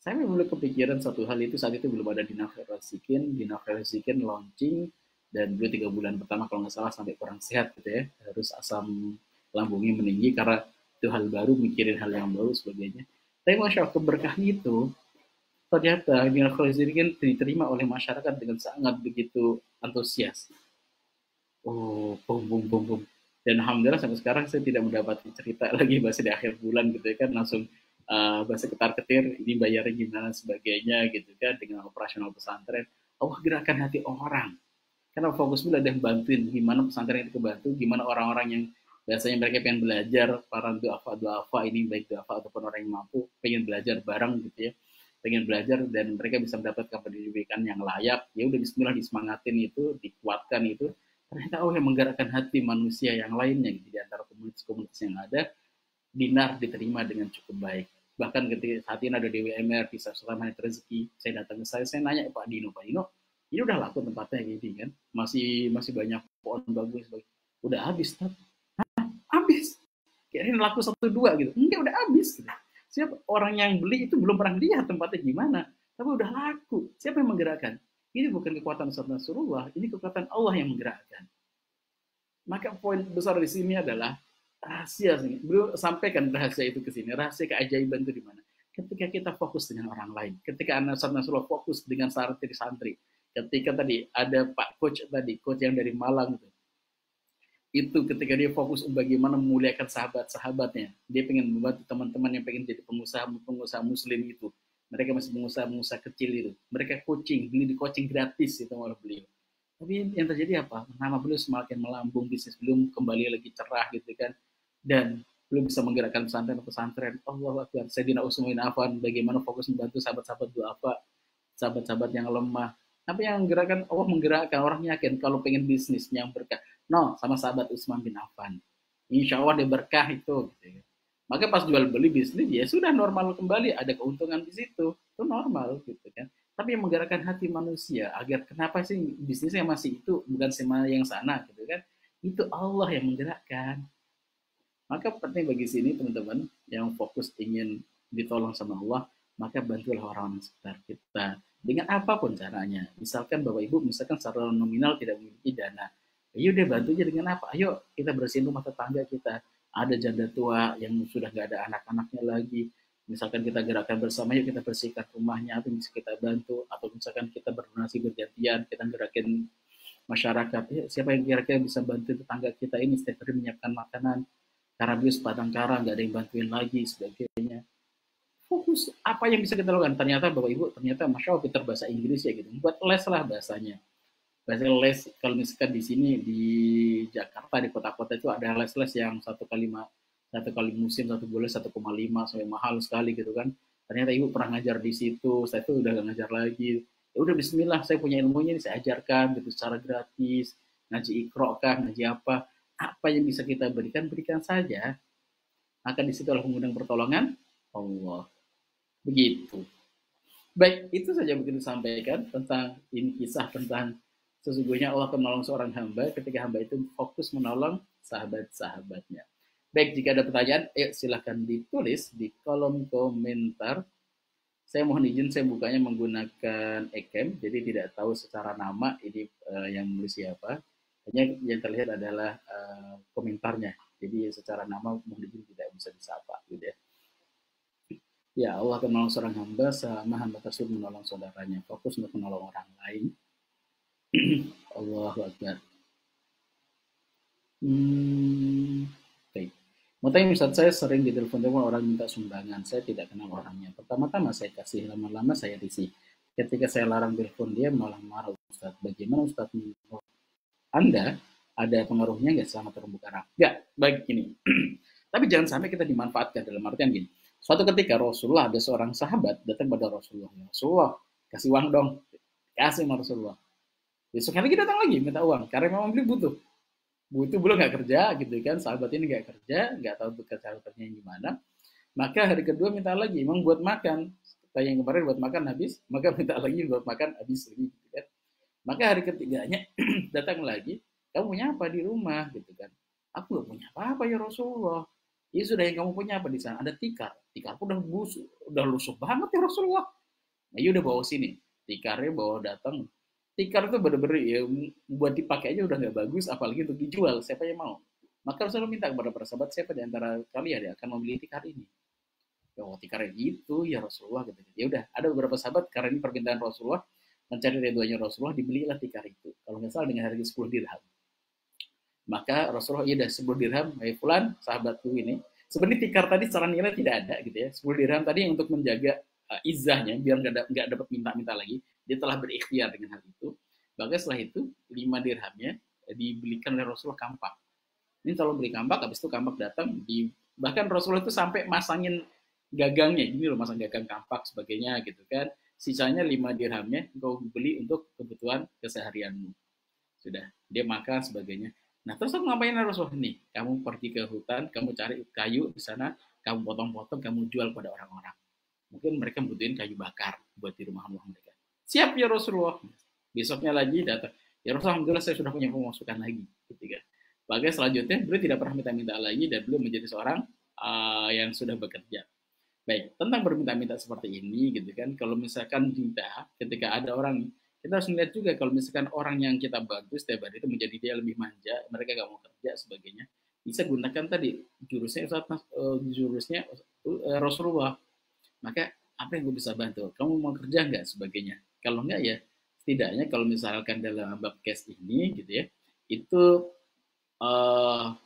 Saya mulai kepikiran satu hal itu, saat itu belum ada Dinafrasikin launching, dan beliau 3 bulan pertama kalau nggak salah sampai kurang sehat gitu ya, harus asam lambungnya meninggi karena itu hal baru, mikirin hal yang baru sebagainya. Tapi masya Allah keberkahan itu ternyata Dinafrasikin diterima oleh masyarakat dengan sangat begitu antusias. Oh, bum bum bum bum. Dan alhamdulillah sampai sekarang saya tidak mendapati cerita lagi bahasa di akhir bulan gitu ya kan, langsung bahasa ketar-ketir ini bayarnya gimana sebagainya gitu kan, dengan operasional pesantren. Allah gerakan hati orang. Karena fokus dulu ada yang bantuin, gimana pesantren itu kebantu, gimana orang-orang yang biasanya mereka pengen belajar, para duafa ini baik duafa ataupun orang yang mampu pengen belajar bareng gitu ya, pengen belajar dan mereka bisa mendapatkan pendidikan yang layak, ya udah bismillah disemangatin itu, dikuatkan itu. Ternyata Allah yang menggerakkan hati manusia yang lainnya gitu, di antara komunitas-komunitas yang ada, dinar diterima dengan cukup baik. Bahkan ketika saat ini ada DWMR, bisa selama rezeki, saya datang ke saya nanya Pak Dino, ini udah laku tempatnya gini kan, masih banyak pohon bagus, udah habis, habis, kirain laku 1 2 gitu, enggak, udah habis gitu. Siapa orang yang beli itu belum pernah lihat tempatnya gimana, tapi udah laku. Siapa yang menggerakkan? Ini bukan kekuatan Ustaz Nasrullah, ini kekuatan Allah yang menggerakkan. Maka poin besar di sini adalah rahasia sini. Beliau sampaikan rahasia itu ke sini. Rahasia keajaiban itu di mana? Ketika kita fokus dengan orang lain. Ketika Ustaz Nasrullah fokus dengan santri-santri. Ketika tadi ada Pak Coach tadi, Coach yang dari Malang itu ketika dia fokus bagaimana memuliakan sahabat-sahabatnya. Dia pengen membantu teman-teman yang pengen jadi pengusaha muslim itu. Mereka masih pengusaha kecil itu. Mereka coaching, beli di coaching gratis itu oleh beliau. Tapi yang terjadi apa? Nama beliau semakin melambung, bisnis belum kembali lagi cerah gitu kan. Dan belum bisa menggerakkan pesantren. Allahu Akbar. Sayyidina Utsman bin Affan bagaimana fokus membantu sahabat-sahabat duafa, sahabat-sahabat yang lemah. Tapi yang menggerakkan, Allah menggerakkan orang yakin kalau pengen bisnisnya yang berkah. No, sama sahabat Utsman bin Affan. Insya Allah dia berkah itu. Gitu. Maka pas jual beli bisnis ya sudah normal kembali, ada keuntungan di situ, itu normal gitu kan. Tapi yang menggerakkan hati manusia agar kenapa sih bisnisnya masih itu bukan sama yang sana gitu kan? Itu Allah yang menggerakkan. Maka penting bagi sini teman-teman yang fokus ingin ditolong sama Allah, maka bantulah orang sekitar kita dengan apapun caranya. Misalkan Bapak Ibu misalkan secara nominal tidak memiliki dana, ayo deh bantu aja dengan apa? Ayo kita bersihin rumah tetangga kita. Ada janda tua yang sudah gak ada anak-anaknya lagi. Misalkan kita gerakan bersama, yuk kita bersihkan rumahnya, apa yang bisa kita bantu. Atau misalkan kita berdonasi bergantian, kita gerakin masyarakat. Ya, siapa yang kira-kira bisa bantu tetangga kita ini setiap hari menyiapkan makanan, karena bius padang kara nggak ada yang bantuin lagi sebagainya. Fokus apa yang bisa kita lakukan. Ternyata Bapak Ibu ternyata Masya Allah pintar bahasa Inggris ya gitu, buat les lah bahasanya. Bahasa les kalau misalkan di sini di Jakarta di kota-kota itu ada les-les yang satu kali musim 1 bulan 1,5 sampai mahal sekali gitu kan. Ternyata Ibu pernah ngajar di situ, saya tuh udah gak ngajar lagi. Ya udah Bismillah, saya punya ilmunya ini saya ajarkan gitu secara gratis, ngaji ikro kah, ngaji apa yang bisa kita berikan, berikan saja. Maka di situ adalah mengundang pertolongan Allah. Begitu. Baik, itu saja mungkin disampaikan tentang ini kisah tentang sesungguhnya Allah akan menolong seorang hamba ketika hamba itu fokus menolong sahabat-sahabatnya. Baik, jika ada pertanyaan, silahkan ditulis di kolom komentar. Saya mohon izin, saya bukanya menggunakan Ekem, jadi tidak tahu secara nama ini yang menulis siapa. Hanya yang terlihat adalah komentarnya. Jadi secara nama mohon izin tidak bisa disapa, gitu ya. Ya, Allah akan menolong seorang hamba sama hamba tersebut menolong saudaranya. Fokus untuk menolong orang lain. Allahu Akbar. Baik. Mau tanya Ustaz, saya sering ditelepon orang minta sumbangan. Saya tidak kenal orangnya. Pertama-tama saya kasih, lama-lama saya risih. Ketika saya larang telepon dia malah marah Ustaz. Bagaimana Ustaz menurut Anda ada pengaruhnya nggak selama terumbu karang? Nggak, baik ini. Tapi jangan sampai kita dimanfaatkan dalam artian gini. Suatu ketika Rasulullah ada seorang sahabat datang pada Rasulullah. Rasulullah, kasih uang dong. Kasih sama Rasulullah. Besok hari lagi datang lagi minta uang karena memang dia butuh belum nggak kerja gitu kan, sahabat ini nggak kerja, nggak tahu cara kerjanya gimana. Maka hari kedua minta lagi, emang buat makan, kayak yang kemarin buat makan habis, maka minta lagi buat makan habis lagi gitu kan. Maka hari ketiganya datang lagi, kamu punya apa di rumah gitu kan? Aku nggak punya apa-apa ya Rasulullah. Ya sudah, yang kamu punya apa di sana? Ada tikar. Tikarku udah busuk, udah lusuh banget ya Rasulullah. Nah, ya udah bawa sini. Tikarnya bawa datang. Tikar itu bener-bener ya buat dipakai aja udah nggak bagus, apalagi untuk dijual. Siapa yang mau? Maka Rasulullah minta kepada para sahabat, siapa di antara kalian yang akan membeli tikar ini? Ya, oh, tikarnya gitu ya Rasulullah gitu. Ya udah, ada beberapa sahabat karena ini permintaan Rasulullah, mencari ridhonya Rasulullah, dibelilah tikar itu. Kalau nggak salah dengan harga 10 dirham. Maka Rasulullah, iya dah 10 dirham, fulan sahabatku ini. Sebenarnya tikar tadi secara nilai tidak ada gitu ya. 10 dirham tadi untuk menjaga izahnya biar nggak dapat minta-minta lagi. Dia telah berikhtiar dengan hal itu. Maka setelah itu 5 dirhamnya dibelikan oleh Rasulullah kampak. Ini kalau beli kampak, habis itu kampak datang, bahkan Rasulullah itu sampai masangin gagangnya, gini loh, masang gagang kampak sebagainya gitu kan. Sisanya 5 dirhamnya kau beli untuk kebutuhan keseharianmu. Sudah, dia makan sebagainya. Nah, terus aku ngapain Rasulullah nih? Kamu pergi ke hutan, kamu cari kayu di sana, kamu potong-potong, kamu jual pada orang-orang. Mungkin mereka butuhin kayu bakar buat di rumah-rumah mereka. Siap ya Rasulullah. Besoknya lagi datang. Ya Rasulullah, alhamdulillah saya sudah punya pemasukan lagi. Gitu kan. Bagai selanjutnya, beliau tidak pernah minta-minta lagi dan beliau menjadi seorang yang sudah bekerja. Baik, tentang berminta-minta seperti ini gitu kan. Kalau misalkan kita ketika ada orang, kita harus melihat juga kalau misalkan orang yang kita bantu setiap hari itu menjadi dia lebih manja, mereka gak mau kerja sebagainya, bisa gunakan tadi jurusnya Rasulullah. Maka apa yang gue bisa bantu? Kamu mau kerja nggak sebagainya? Kalau nggak ya setidaknya kalau misalkan dalam bab case ini gitu ya, itu uh,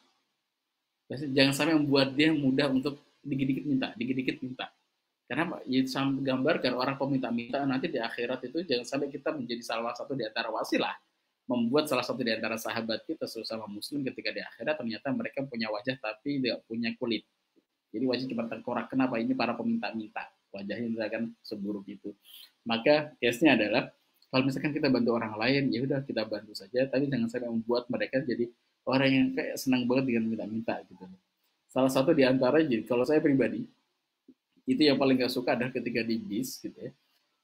jangan sampai membuat dia mudah untuk dikit-dikit minta. Karena ya, gambarkan orang peminta-minta nanti di akhirat itu jangan sampai kita menjadi salah satu di antara wasilah membuat salah satu di antara sahabat kita sesama muslim ketika di akhirat ternyata mereka punya wajah tapi tidak punya kulit. Jadi wajah cuma tengkorak. Kenapa? Ini para peminta-minta. Wajahnya misalkan seburuk itu. Maka case-nya adalah kalau misalkan kita bantu orang lain, ya udah kita bantu saja, tapi jangan sampai membuat mereka jadi orang yang kayak senang banget dengan minta-minta gitu. Salah satu di antara, jadi kalau saya pribadi, itu yang paling gak suka adalah ketika di bis gitu ya.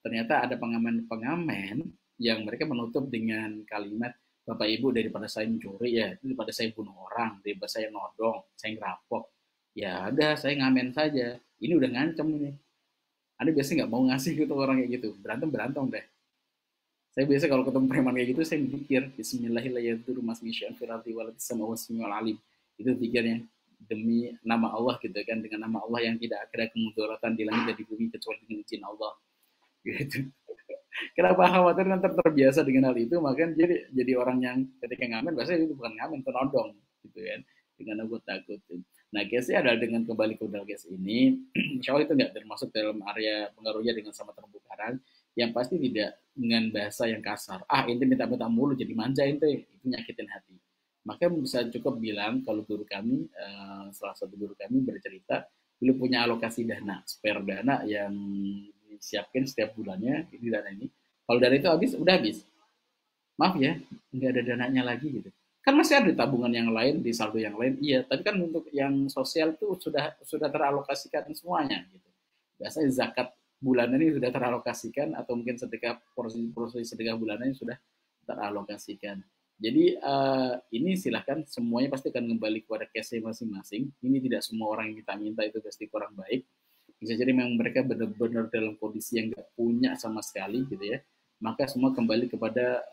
Ternyata ada pengamen-pengamen yang mereka menutup dengan kalimat, Bapak Ibu daripada saya mencuri ya, daripada saya bunuh orang, daripada saya nodong, saya ngerampok, ya ada saya ngamen saja. Ini udah ngancem ini. Anda biasanya nggak mau ngasih gitu orang kayak gitu, berantem berantem deh. Saya biasa kalau ketemu preman kayak gitu, saya mikir, Bismillahirrahmanirrahim. Itu pikirnya, demi nama Allah gitu kan, dengan nama Allah yang tidak ada kemudaratan di langit dan di bumi kecuali dengan izin Allah. Gitu. Kenapa khawatir nanti terbiasa dengan hal itu, maka jadi orang yang ketika ngamen, biasanya itu bukan ngamen, penodong gitu kan, dengan aku takut. Nah, case-nya adalah dengan kembali ke modal case ini, insya Allah itu nggak termasuk dalam area pengaruhnya dengan sama terumbu karang, yang pasti tidak dengan bahasa yang kasar. Ah, ente minta-minta mulu jadi manja ente, itu nyakitin hati. Maka bisa cukup bilang kalau guru kami, salah satu guru kami bercerita, belum punya alokasi dana, spare dana yang disiapkan setiap bulannya, ini dana ini. Kalau dana itu habis, udah habis. Maaf ya, nggak ada dananya lagi gitu. Kan masih ada tabungan yang lain, di saldo yang lain, iya. Tapi kan untuk yang sosial tuh sudah teralokasikan semuanya gitu. Biasanya zakat bulanan ini sudah teralokasikan, atau mungkin sedekah porsi sedekah bulanan sudah teralokasikan. Jadi ini silahkan, semuanya pasti akan kembali kepada case masing-masing. Ini tidak semua orang yang kita minta itu pasti kurang baik. Bisa jadi memang mereka benar-benar dalam kondisi yang nggak punya sama sekali gitu ya. Maka semua kembali kepada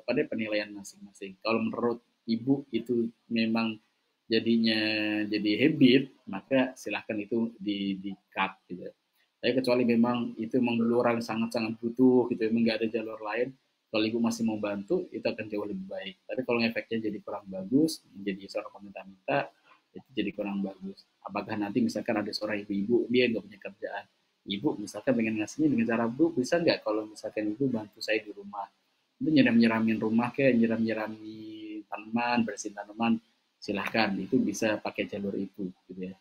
pada penilaian masing-masing. Kalau menurut ibu itu memang jadinya jadi habit, maka silahkan itu di cut gitu. Tapi kecuali memang itu memang orang sangat-sangat butuh gitu, memang nggak ada jalur lain, kalau ibu masih mau bantu, itu akan jauh lebih baik. Tapi kalau efeknya jadi kurang bagus, menjadi seorang peminta-minta, itu jadi kurang bagus. Apakah nanti misalkan ada seorang ibu-ibu, dia nggak punya kerjaan, ibu misalkan pengen ngasihnya dengan cara, bu bisa nggak kalau misalkan ibu bantu saya di rumah, itu nyiram-nyiramin rumah, kayak nyiram-nyirami tanaman, bersihin tanaman, silahkan, itu bisa pakai jalur itu gitu ya,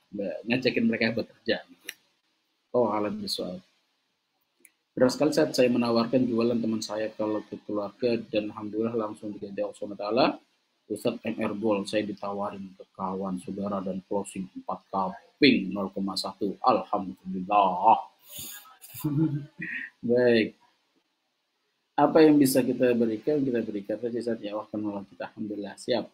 ngajakin mereka bekerja gitu. Oh, alat visual. Beberapa sekali saat saya menawarkan jualan teman saya kalau ke keluarga, dan alhamdulillah langsung diganti Allah SWT, Ustadz MR Bol, saya ditawarin ke kawan, saudara, dan closing 4 kaping 0,1. Alhamdulillah. Baik. Apa yang bisa kita berikan saja saat ya Allah penolong kita. Alhamdulillah. Siap.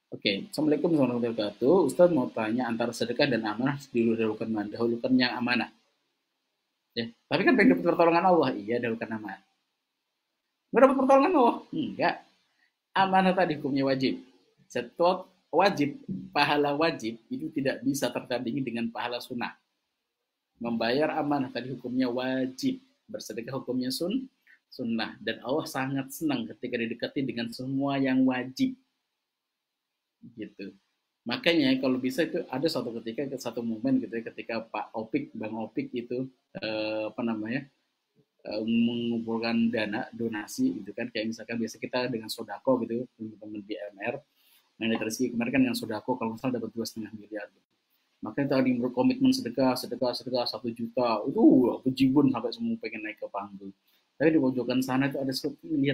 Oke, Assalamualaikum warahmatullahi wabarakatuh. Ustadz mau tanya, antara sedekah dan amanah didahulukan mana? Dahulukan yang amanah. Ya, tapi kan pengen dapat pertolongan Allah. Iya, dahulukan amanah. Nggak dapat pertolongan Allah? Enggak. Amanah tadi hukumnya wajib. Setiap wajib, pahala wajib itu tidak bisa tertandingi dengan pahala sunnah. Membayar amanah tadi hukumnya wajib. Bersedekah hukumnya sunnah. Dan Allah sangat senang ketika didekati dengan semua yang wajib. Gitu. Makanya kalau bisa itu ada satu ketika, satu momen gitu ya, ketika Pak Opik, Bang Opik itu mengumpulkan dana donasi gitu kan, kayak misalkan biasa kita dengan sodako gitu, teman-teman di MR Mandat Rezeki kemarin kan yang sodako kalau misalnya dapat 2,5 miliar gitu. Makanya tadi berkomitmen sedekah 1 juta, itu bejibun sampai semua pengen naik ke panggung. Tapi di pojokan sana itu ada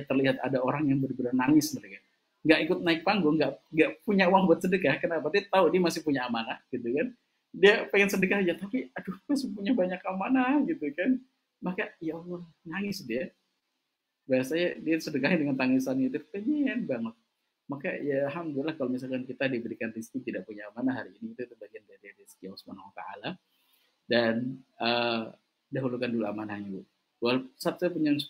terlihat ada orang yang benar-benar nangis mereka, nggak ikut naik panggung, nggak punya uang buat sedekah. Kenapa? Dia tahu dia masih punya amanah gitu kan, dia pengen sedekah aja tapi aduh masih punya banyak amanah gitu kan, maka ya Allah nangis dia, bahasanya dia sedekahnya dengan tangisan itu, pengen banget. Maka ya alhamdulillah kalau misalkan kita diberikan rezeki tidak punya amanah hari ini, itu bagian dari rezeki Allah Subhanahu wa taala. Dan dahulukan dulu amanahnya, Bu. Saya punya 10.000.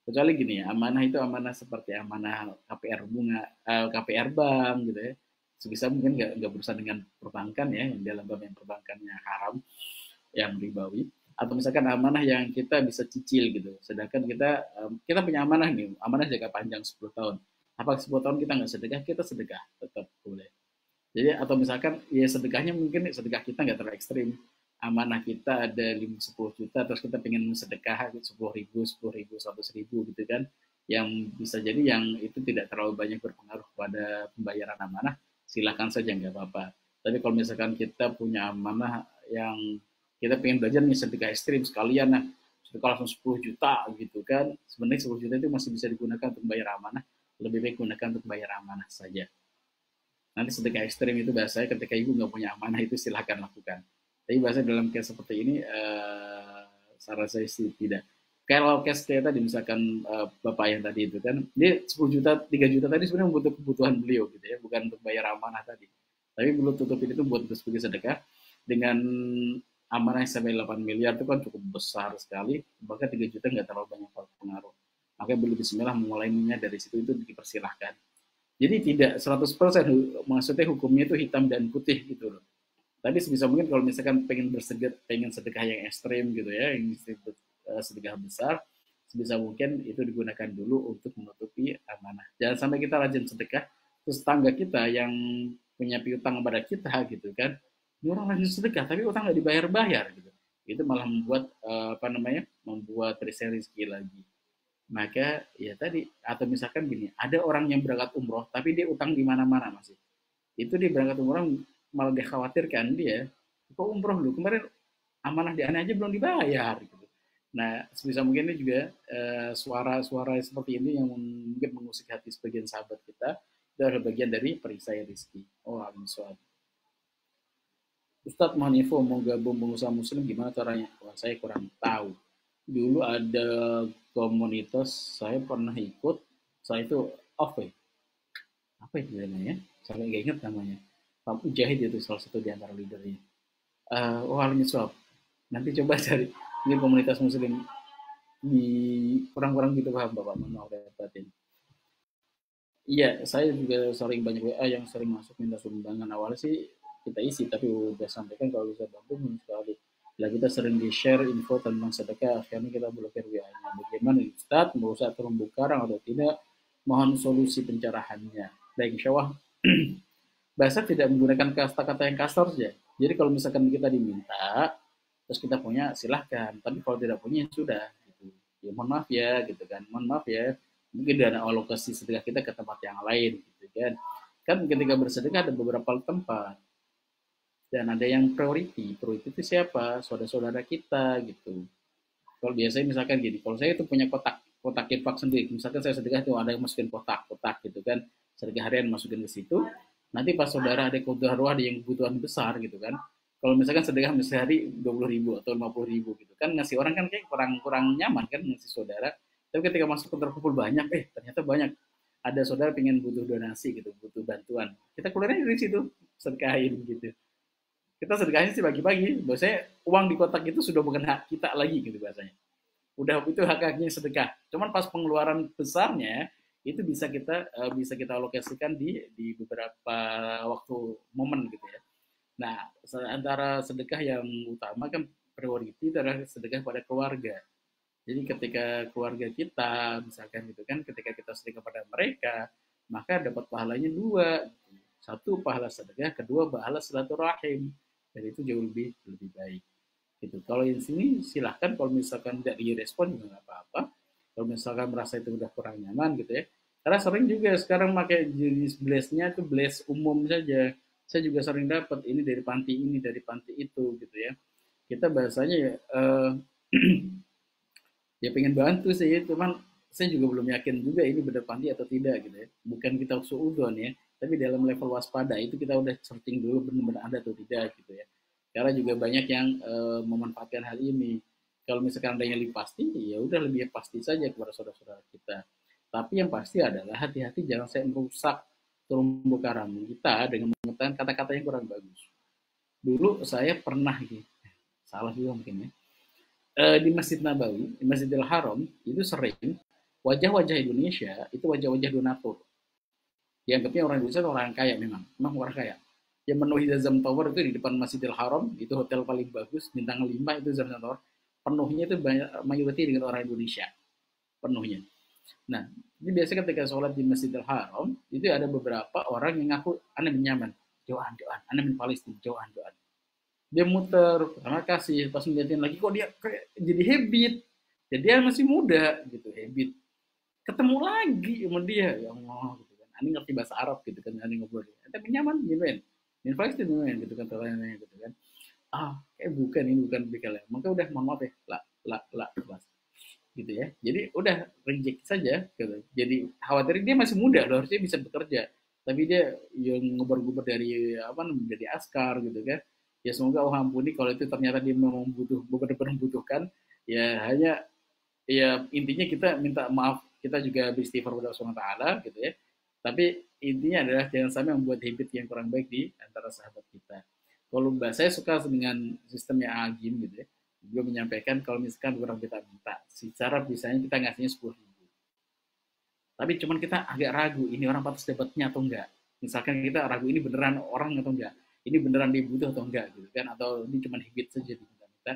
Kecuali gini ya, amanah itu amanah seperti amanah KPR bunga, KPR bank gitu ya. Sebisa mungkin nggak berurusan dengan perbankan ya, yang dalam bab yang perbankannya haram, yang ribawi. Atau misalkan amanah yang kita bisa cicil gitu. Sedangkan kita punya amanah nih, amanah jangka panjang 10 tahun. Apakah 10 tahun kita nggak sedekah, kita sedekah tetap boleh. Jadi atau misalkan ya sedekahnya mungkin sedekah kita nggak terlalu ekstrim. Amanah kita ada 10 juta, terus kita pengen sedekah 10.000, 10.000, 100.000 gitu kan. Yang bisa jadi yang itu tidak terlalu banyak berpengaruh pada pembayaran amanah, silakan saja nggak apa-apa. Tapi kalau misalkan kita punya amanah yang kita pengen belajar nih sedekah ekstrim sekalian, nah sedekah langsung 10 juta gitu kan, sebenarnya 10 juta itu masih bisa digunakan untuk bayar amanah, lebih baik gunakan untuk bayar amanah saja. Nanti sedekah ekstrim itu biasanya ketika ibu nggak punya amanah itu silahkan lakukan. Tapi biasanya dalam case seperti ini, saran saya sih tidak. Kalau case kayak tadi misalkan bapak yang tadi itu kan, dia 10 juta, 3 juta tadi sebenarnya untuk kebutuhan beliau gitu ya, bukan untuk bayar amanah tadi. Tapi belum tutupin itu buat sebagai sedekah dengan amanah yang sampai 8 miliar itu kan cukup besar sekali, bahkan 3 juta nggak terlalu banyak pengaruh. Makanya beli bismillah memulainya dari situ itu dipersilahkan. Jadi tidak 100% maksudnya hukumnya itu hitam dan putih gitu loh. Tapi sebisa mungkin kalau misalkan pengen sedekah yang ekstrim gitu ya, yang sedekah besar, sebisa mungkin itu digunakan dulu untuk menutupi amanah. Jangan sampai kita rajin sedekah, terus tetangga kita yang punya piutang kepada kita gitu kan, ini orang rajin sedekah tapi utang nggak dibayar-bayar gitu. Itu malah membuat membuat rezeki lagi. Maka ya tadi, atau misalkan gini, ada orang yang berangkat umroh tapi dia utang di mana-mana masih. Itu dia berangkat umroh malah dikhawatirkan dia, kok umroh lu kemarin amanah di aneh aja belum dibayar gitu. Nah, sebisa mungkin ini juga suara-suara seperti ini yang mungkin mengusik hati sebagian sahabat kita, itu adalah bagian dari perisai rezeki. Oh, amin soal. Ustadz mohon info mau gabung pengusaha muslim gimana caranya? Wah, saya kurang tahu. Dulu ada komunitas saya pernah ikut, saya itu apa itu namanya? Saya nggak ingat namanya. Pak Mujahid itu salah satu di antara leadernya. Oh, Al-Miswab. Nanti coba cari. Ini komunitas muslim di kurang-kurang gitu paham Bapak, mohon maaf batin. Iya, saya juga sering banyak WA yang sering masuk minta sumbangan. Awalnya sih kita isi, tapi udah sampaikan kalau bisa bantu sekali. Bila kita sering di-share info tentang sedekah, akhirnya kita blokir WA-nya. Bagaimana Ustaz, mau usah terumbu karang atau tidak? Mohon solusi pencerahannya. Baik, insya Allah bahasa tidak menggunakan kata-kata yang kasar saja. Jadi kalau misalkan kita diminta, terus kita punya, silahkan. Tapi kalau tidak punya, sudah. Gitu. Ya mohon maaf ya, gitu kan. Mohon maaf ya, mungkin dana alokasi sedekah kita ke tempat yang lain, gitu kan. Kan ketika bersedekah ada beberapa tempat. Dan ada yang priority. Priority itu siapa? Saudara-saudara kita, gitu. Kalau biasanya misalkan gini, kalau saya itu punya kotak infak sendiri. Misalkan saya sedekah itu ada yang masukin kotak gitu kan. Sedekah harian masukin ke situ. Nanti pas saudara ada kebutuhan ada yang kebutuhan besar gitu kan. Kalau misalkan sedekah sehari 20.000 atau 50.000 gitu kan, ngasih orang kan kayak kurang nyaman kan ngasih saudara. Tapi ketika masuk ke terkumpul banyak, ternyata banyak. Ada saudara pengen butuh donasi gitu, butuh bantuan. Kita keluarnya dari situ, sedekahin gitu. Kita sedekahnya sih bagi-bagi. Biasanya uang di kotak itu sudah bukan hak kita lagi gitu bahasanya. Udah itu hak-haknya sedekah. Cuman pas pengeluaran besarnya itu bisa kita alokasikan di beberapa waktu momen gitu ya. Nah, antara sedekah yang utama kan priority adalah sedekah pada keluarga. Jadi ketika keluarga kita misalkan gitu kan, ketika kita sedekah pada mereka, maka dapat pahalanya dua. Satu pahala sedekah, kedua pahala silaturahim. Dan itu jauh lebih lebih baik gitu. Kalau di sini silahkan, kalau misalkan tidak direspon juga nggak apa-apa. Kalau misalkan merasa itu udah kurang nyaman gitu ya. Karena sering juga sekarang pakai jenis blast-nya itu blast umum saja. Saya juga sering dapat ini dari panti itu gitu ya. Kita bahasanya ya, ya pengen bantu sih, cuman saya juga belum yakin juga ini benar panti atau tidak gitu ya. Bukan kita suudon ya, tapi dalam level waspada itu kita udah searching dulu benar-benar ada atau tidak gitu ya. Karena juga banyak yang memanfaatkan hal ini. Kalau misalkan ada yang lebih pasti, ya udah lebih pasti saja kepada saudara-saudara kita. Tapi yang pasti adalah hati-hati jangan saya merusak terumbu karang kita dengan mengatakan kata-kata yang kurang bagus. Dulu saya pernah gitu, salah juga mungkin ya, di Masjid Nabawi, di Masjidil Haram itu sering wajah-wajah Indonesia itu wajah-wajah donatur. Dianggapnya orang Indonesia itu orang kaya, memang orang kaya. Yang memenuhi Zamzam Tower itu di depan Masjidil Haram, itu hotel paling bagus, bintang 5 itu Zamzam Tower. Penuhnya itu banyak, mayoritas dengan orang Indonesia, penuhnya. Nah, ini biasanya ketika sholat di Masjidil Haram, itu ada beberapa orang yang ngaku, aneh nyaman, doan, aneh min Palestina, doan. Dia muter, terima kasih, pas ngeliatin lagi kok dia kayak jadi habit. Jadi dia masih muda gitu, habit. Ketemu lagi sama dia, ya Allah gitu kan. Ani ngerti bahasa Arab gitu kan, ani ngobrol dia. Tapi nyaman, gimana? Min Palestina gitu kan, teranya gitu kan. Kayak bukan, ini bukan BKL. Maka udah mohon maaf ya, lah, gitu ya. Jadi udah reject saja gitu. Jadi khawatir dia masih muda, loh, harusnya bisa bekerja. tapi dia yang nguber-nguber dari apa dari askar gitu kan. Ya semoga Allah ampuni kalau itu ternyata dia memang benar-benar membutuhkan. Ya hanya ya intinya kita minta maaf, kita juga beristighfar kepada Allah Subhanahu wa taala gitu ya. Tapi intinya adalah jangan sampai membuat habit yang kurang baik di antara sahabat kita. Kalau Mbak saya suka dengan sistemnya Agim gitu ya. Beliau menyampaikan kalau misalkan orang kita minta, secara bisanya kita ngasihnya 10.000. Tapi cuman kita agak ragu, ini orang pantas dapatnya atau enggak. Misalkan kita ragu ini beneran orang atau enggak, ini beneran dia butuh atau enggak gitu kan, atau ini cuma habit saja kita.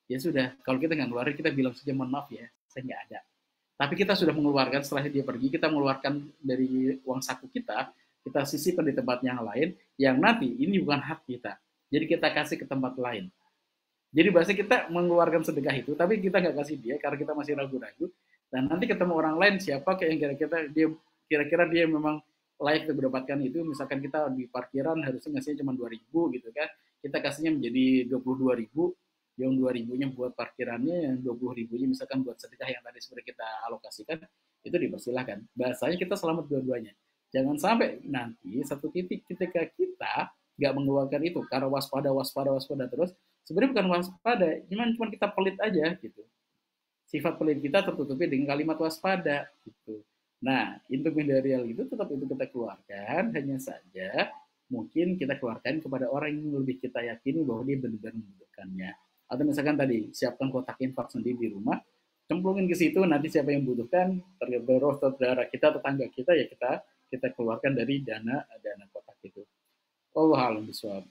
Ya sudah, kalau kita nggak ngeluarin kita bilang saja mohon maaf ya, saya nggak ada. Tapi kita sudah mengeluarkan setelah dia pergi, kita mengeluarkan dari uang saku kita sisipkan di tempat yang lain, yang nanti ini bukan hak kita. Jadi kita kasih ke tempat lain. Jadi bahasa kita mengeluarkan sedekah itu, tapi kita nggak kasih dia karena kita masih ragu-ragu. Dan nanti ketemu orang lain siapa kayak yang kira-kira dia memang layak untuk mendapatkan itu. Misalkan kita di parkiran harusnya ngasihnya cuma 2.000 gitu kan, kita kasihnya menjadi 22.000, yang 2.000-nya buat parkirannya, yang 20.000-nya misalkan buat sedekah yang tadi sudah kita alokasikan, itu dipersilahkan. Bahasanya kita selamat dua-duanya. Jangan sampai nanti satu titik ketika kita nggak mengeluarkan itu karena waspada terus, sebenarnya bukan waspada, cuman kita pelit aja gitu. Sifat pelit kita tertutupi dengan kalimat waspada gitu. Nah, untuk menghindari hal itu tetap itu kita keluarkan, hanya saja mungkin kita keluarkan kepada orang yang lebih kita yakini bahwa dia benar-benar membutuhkannya. Atau misalkan tadi siapkan kotak infak sendiri di rumah, cemplungin ke situ, nanti siapa yang membutuhkan, terus saudara kita, tetangga kita, ya kita keluarkan dari dana kotak itu. Allah alam bisawab.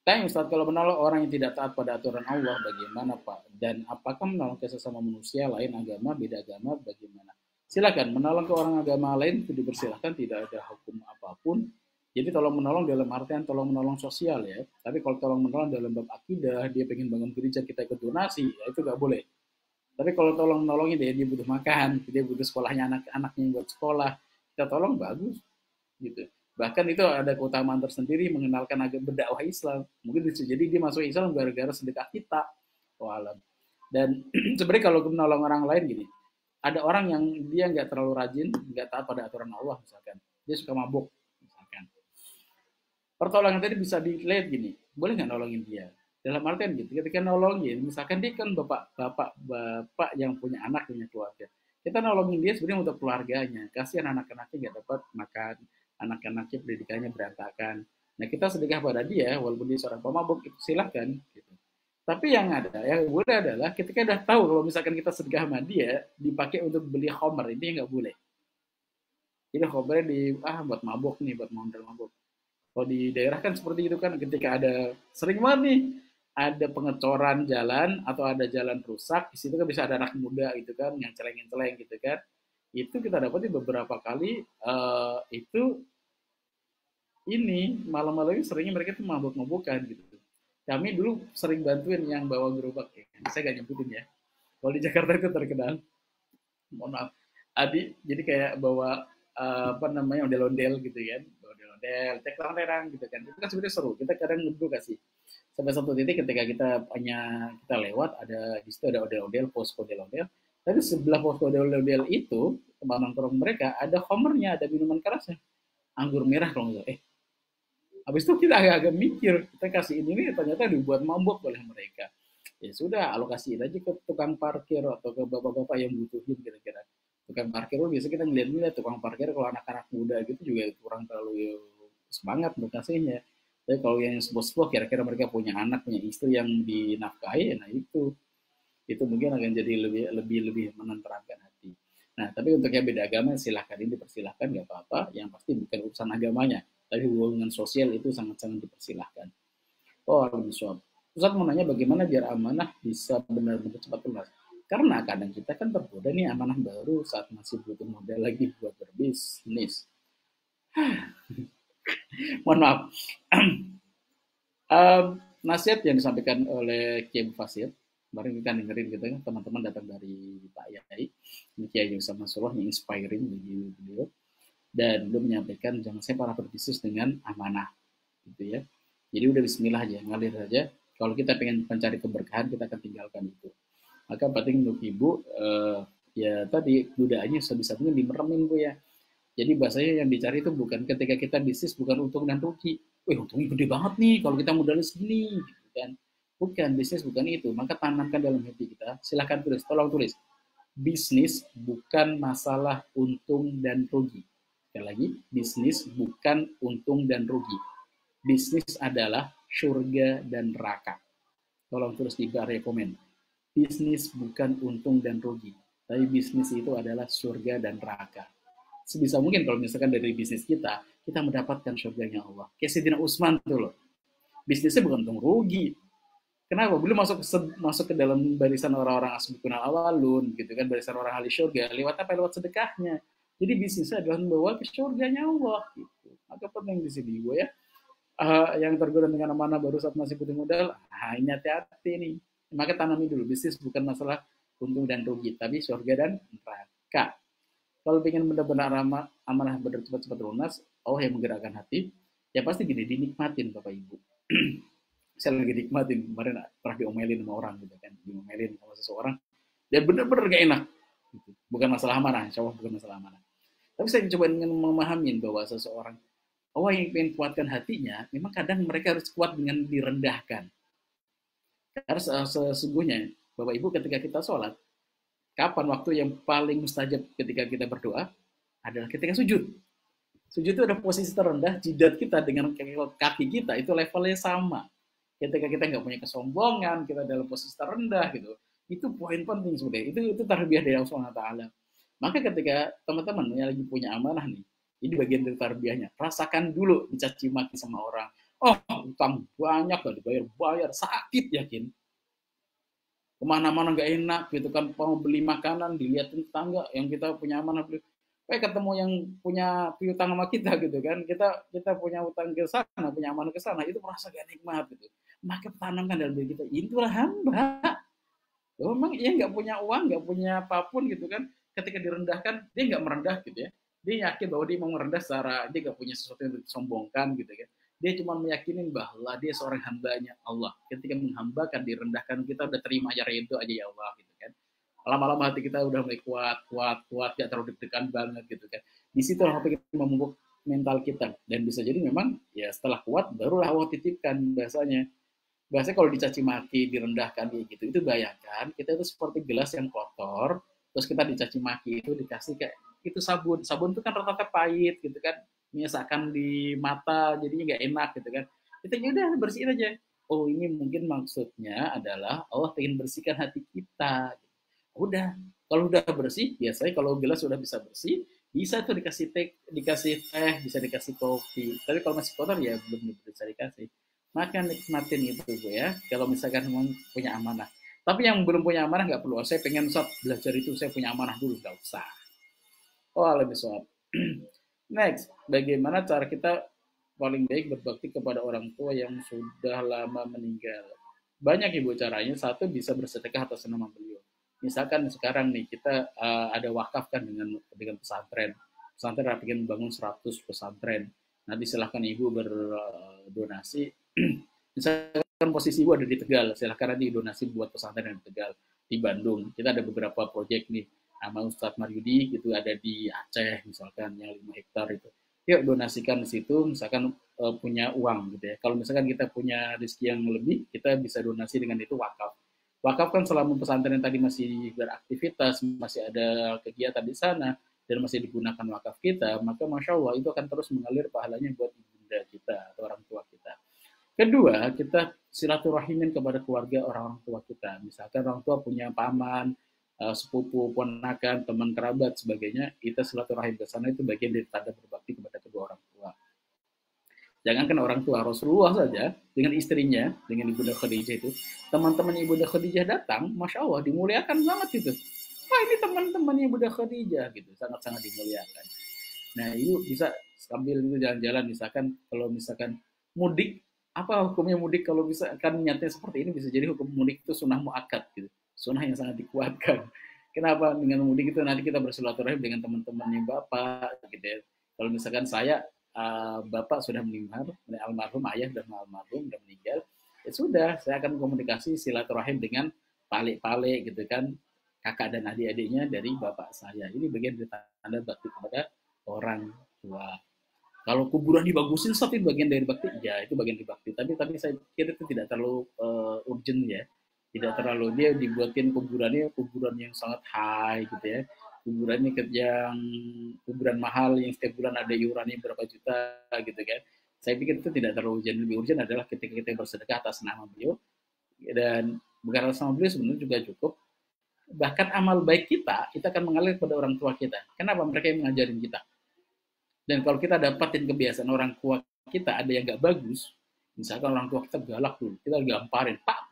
Tanya Ustaz, kalau menolong orang yang tidak taat pada aturan Allah, bagaimana Pak? Dan apakah menolong ke sesama manusia lain agama, beda agama, bagaimana? Silakan, menolong ke orang agama lain itu dipersilahkan, tidak ada hukum apapun. Jadi tolong menolong dalam artian tolong menolong sosial ya. Tapi kalau tolong menolong dalam bab akidah, dia pengen bangun gereja, kita ikut donasi, ya itu nggak boleh. Tapi kalau tolong menolongin dia butuh makan, dia butuh sekolahnya anak-anaknya yang buat sekolah, kita tolong bagus gitu. Bahkan itu ada keutamaan tersendiri mengenalkan agama berdakwah Islam. Mungkin bisa jadi dia masuk Islam gara-gara sedekah kita. Walam. Dan sebenarnya kalau menolong orang lain gini, ada orang yang dia nggak terlalu rajin, nggak taat pada aturan Allah misalkan, dia suka mabuk misalkan. Pertolongan tadi bisa dilihat gini, boleh nggak nolongin dia? Dalam artian gitu, ketika nolongin, misalkan dia kan bapak yang punya anak, punya keluarga. Kita nolongin dia sebenarnya untuk keluarganya. Kasihan anak-anaknya nggak dapat makan, anak-anaknya pendidikannya berantakan. Nah kita sedekah pada dia, walaupun dia seorang pemabuk, itu silahkan. Gitu. Tapi yang boleh adalah ketika udah tahu kalau misalkan kita sedekah sama dia, dipakai untuk beli homer, ini nggak boleh. Jadi homernya buat mabuk nih, buat mondel mabuk. Kalau di daerah kan seperti itu kan, ketika ada sering banget nih, ada pengecoran jalan atau ada jalan rusak, di situ kan bisa ada anak muda gitu kan, yang celeng-celeng gitu kan. Itu kita dapat beberapa kali itu ini malam-malam ini seringnya mereka tuh mabuk-mabukan gitu. Kami dulu sering bantuin yang bawa gerobak ya. Saya gak nyebutin ya. Kalau di Jakarta itu terkenal. Mohon maaf. Adi jadi kayak bawa ondel-ondel gitu kan. Bawa ondel-ondel, cek terang gitu kan. Itu kan sebenarnya seru. Kita kadang ngedukasi. Sampai satu titik ketika kita lewat ada di situ ada ondel-ondel, pos ondel-ondel. Tapi sebelah pos ondel-ondel itu tempat nongkrong mereka ada homernya, ada minuman kerasnya. Anggur merah kalau nggak habis itu kita agak-agak mikir, kita kasih ini ternyata dibuat mabuk oleh mereka. Ya sudah, alokasiin aja ke tukang parkir atau ke bapak-bapak yang butuhin kira-kira. Tukang parkir biasa kita ngeliat tukang parkir kalau anak-anak muda gitu juga kurang terlalu semangat untuk kasihnya. Tapi kalau yang sepuh-sepuh kira-kira mereka punya anak, punya istri yang dinafkahi, nah itu mungkin akan jadi lebih menenteramkan hati. Nah, tapi untuk yang beda agama silahkan, ini dipersilahkan nggak apa-apa. Yang pasti bukan urusan agamanya, tapi hubungan sosial itu sangat-sangat dipersilahkan. Oh, lebih suap. Ustaz mau nanya bagaimana biar amanah bisa benar-benar cepat lunas. Karena kadang kita kan tergoda nih amanah baru saat masih butuh modal lagi buat berbisnis. Mohon maaf. Nasihat yang disampaikan oleh Kiai Fasir, kemarin kita dengerin gitu kan, teman-teman datang dari Pak Yai, Kiai Yusuf Nasrullah yang inspiring bagi beliau, dan beliau menyampaikan jangan sampai para berbisnis dengan amanah, gitu ya. Jadi udah Bismillah aja, ngalir aja. Kalau kita pengen mencari keberkahan, kita akan tinggalkan itu. Maka penting untuk ibu, ya tadi godaannya sebisa mungkin dimeremin Bu ya. Jadi bahasanya yang dicari itu bukan ketika kita bisnis bukan untung dan rugi. Wih, untungnya gede banget nih kalau kita modalnya segini, gitu kan. Bukan, bisnis bukan itu. Maka tanamkan dalam hati kita. Silahkan tulis, tolong tulis. Bisnis bukan masalah untung dan rugi. Sekali lagi, bisnis bukan untung dan rugi. Bisnis adalah surga dan neraka. Tolong tulis di area komen. Bisnis bukan untung dan rugi. Tapi bisnis itu adalah surga dan neraka. Sebisa mungkin kalau misalkan dari bisnis kita mendapatkan surganya Allah. Kayak Sayyidina Utsman tuh loh. Bisnisnya bukan untung rugi. Kenapa? Belum masuk ke dalam barisan orang-orang asbukun awalun, gitu kan, barisan orang ahli surga. Lewat apa? Lewat sedekahnya. Jadi bisnisnya adalah membawa ke surganya Allah. Gitu. Maka penting di sini gue ya. Yang tergoda dengan amanah baru saat masih butuh modal, ini hati-hati nih. Maka tanami dulu. Bisnis bukan masalah untung dan rugi, tapi surga dan neraka. Kalau ingin benar-benar amanah cepat-cepat lunas, Allah yang menggerakkan hati, ya pasti gini, dinikmatin Bapak Ibu. Saya lagi nikmatin, kemarin pernah diomelin sama orang gitu kan, diomelin sama seseorang, dan benar-benar gak enak. Gitu. Bukan masalah amanah, insya Allah bukan masalah amanah. Tapi saya coba ingin memahami bahwa seseorang, Allah yang ingin kuatkan hatinya, memang kadang mereka harus kuat dengan direndahkan. Karena sesungguhnya, Bapak Ibu ketika kita sholat, kapan waktu yang paling mustajab ketika kita berdoa? Adalah ketika sujud. Sujud itu ada posisi terendah, jidat kita dengan kaki kita itu levelnya sama. Ketika kita nggak punya kesombongan, kita dalam posisi terendah gitu. Itu poin penting sebenarnya. Itu tarbiyah dari Allah Subhanahu wa taala. Maka ketika teman-teman yang lagi punya amanah nih, ini bagian dari tarbiyahnya. Rasakan dulu dicaci maki sama orang. Oh, utang banyak gak dibayar, sakit yakin. Kemana-mana nggak enak gitu kan, mau beli makanan dilihatin tetangga yang kita punya amanah beli. Ketemu yang punya piutang sama kita gitu kan, kita punya utang ke sana, punya amanah ke sana, itu merasa gak nikmat gitu. Maka tanamkan dalam diri kita, itulah hamba. Memang dia nggak punya uang, nggak punya apapun gitu kan, ketika direndahkan dia nggak merendah gitu ya. Dia yakin bahwa dia mau merendah secara dia nggak punya sesuatu yang disombongkan gitu kan. Dia cuma meyakinin bahwa dia seorang hambanya Allah. Ketika menghambakan, direndahkan, kita udah terima aja itu aja ya Allah gitu kan. Lama-lama hati kita udah mulai kuat, gak terlalu deg-degan banget gitu kan. Di situ HP kita memupuk mental kita, dan bisa jadi memang ya setelah kuat barulah Allah titipkan bahasanya. Bahasanya kalau dicaci maki, direndahkan gitu, itu bayangkan kita itu seperti gelas yang kotor, terus kita dicaci maki itu dikasih kayak itu sabun itu kan rata-rata pahit gitu kan, menyesakan di mata, jadinya nggak enak gitu kan. Kita udah bersihin aja. Oh ini mungkin maksudnya adalah Allah ingin bersihkan hati kita. Udah, kalau udah bersih, biasanya kalau gelas sudah bisa bersih, bisa tuh dikasih teh, bisa dikasih kopi. Tapi kalau masih kotor ya belum bisa dikasih. Maka nikmatin itu Bu ya. Kalau misalkan memang punya amanah. Tapi yang belum punya amanah nggak perlu. Saya pengen belajar itu, saya punya amanah dulu, nggak usah. Oh, lebih soal. Next, bagaimana cara kita paling baik berbakti kepada orang tua yang sudah lama meninggal? Banyak Ibu caranya. Satu, bisa bersedekah atas nama beliau. Misalkan sekarang nih kita ada wakaf kan dengan pesantren. Pesantren ingin membangun 100 pesantren. Nanti silahkan Ibu berdonasi. Misalkan posisi Ibu ada di Tegal, silahkan nanti donasi buat pesantren di Tegal. Di Bandung, kita ada beberapa proyek nih sama Ustadz Maryudi gitu, ada di Aceh misalkan yang 5 hektar itu. Yuk donasikan di situ, misalkan punya uang gitu ya. Kalau misalkan kita punya rezeki yang lebih, kita bisa donasi dengan itu wakaf. Wakaf kan selama pesantren tadi masih beraktivitas, masih ada kegiatan di sana, dan masih digunakan wakaf kita, maka Masya Allah itu akan terus mengalir pahalanya buat ibunda kita atau orang tua kita. Kedua, kita silaturahimkan kepada keluarga orang tua kita. Misalkan orang tua punya paman, sepupu, ponakan, teman kerabat, sebagainya, kita silaturahim ke sana, itu bagian dari tanda berbakti kepada kedua orang tua. Jangankan orang tua, Rasulullah saja dengan istrinya, dengan Ibunda Khadijah itu, teman-teman Ibunda Khadijah datang, Masya Allah, dimuliakan banget itu. Wah ini teman-temannya Ibunda Khadijah gitu, sangat-sangat dimuliakan. Nah itu bisa sambil itu jalan-jalan, misalkan kalau misalkan mudik, apa hukumnya mudik kalau misalkan niatnya seperti ini, bisa jadi hukum mudik itu sunnah muakkad gitu, sunnah yang sangat dikuatkan. Kenapa? Dengan mudik itu nanti kita bersilaturahim dengan teman-temannya Bapak gitu ya. Kalau misalkan saya Bapak sudah meninggal, almarhum ayah dan almarhum sudah meninggal, ya sudah, saya akan komunikasi silaturahim dengan pale-pale gitu kan, kakak dan adik-adiknya dari bapak saya. Ini bagian dari tanda bakti kepada orang tua. Kalau kuburan dibagusin, tapi bagian dari bakti, ya itu bagian dari bakti. Tapi saya kira itu tidak terlalu urgent ya, tidak terlalu dia dibuatin kuburannya kuburan yang sangat high gitu ya, kuburannya yang kuburan mahal yang setiap bulan ada iurannya berapa juta gitu kan. Saya pikir itu tidak terlalu urgent. Lebih urgent adalah ketika kita bersedekah atas nama beliau, dan bukan atas nama beliau sebenarnya juga cukup. Bahkan amal baik kita akan mengalir kepada orang tua kita. Kenapa? Mereka yang mengajarin kita. Dan kalau kita dapatin kebiasaan orang tua kita ada yang gak bagus, misalkan orang tua kita galak dulu, kita gamparin, pak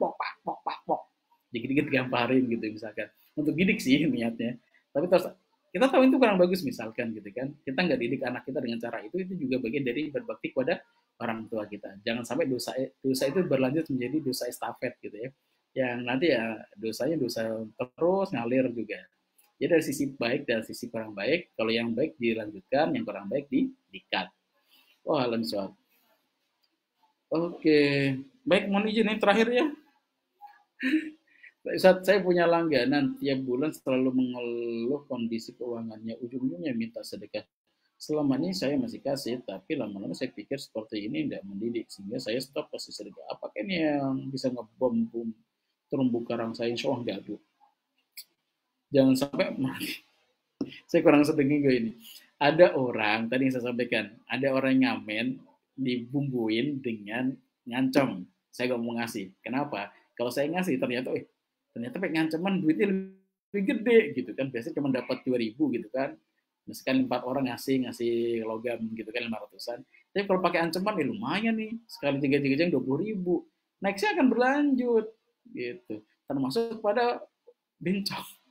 pok, dikit-dikit gamparin gitu misalkan. Untuk didik sih niatnya. Tapi terus kita tahu itu kurang bagus misalkan gitu kan. Kita nggak didik anak kita dengan cara itu juga bagian dari berbakti kepada orang tua kita. Jangan sampai dosa itu berlanjut menjadi dosa estafet gitu ya. Yang nanti ya dosanya dosa terus ngalir juga. Jadi dari sisi baik dan sisi kurang baik, kalau yang baik dilanjutkan, yang kurang baik di-cut. Wah, alam soal. Oke, baik, mohon izin yang terakhir ya. Saat saya punya langganan tiap bulan selalu mengeluh kondisi keuangannya, ujung-ujungnya minta sedekah. Selama ini saya masih kasih, tapi lama-lama saya pikir seperti ini tidak mendidik, sehingga saya stop kasih sedekah. Apakah ini yang bisa ngebom terumbu karang saya? Insya Allah enggak, Bu. Jangan sampai mati. Saya kurang sedengin gue ini. Ada orang, tadi yang saya sampaikan, ada orang ngamen dibumbuin dengan ngancam. Saya gak mau ngasih. Kenapa? Kalau saya ngasih ternyata ngancaman duitnya lebih gede gitu kan. Biasanya cuma dapat 2.000 gitu kan. Misalkan 4 orang ngasih logam gitu kan 500-an. Tapi kalau pakai ancaman ya lumayan nih. Sekali 3 jam 20.000. Nextnya akan berlanjut gitu. Termasuk pada bencong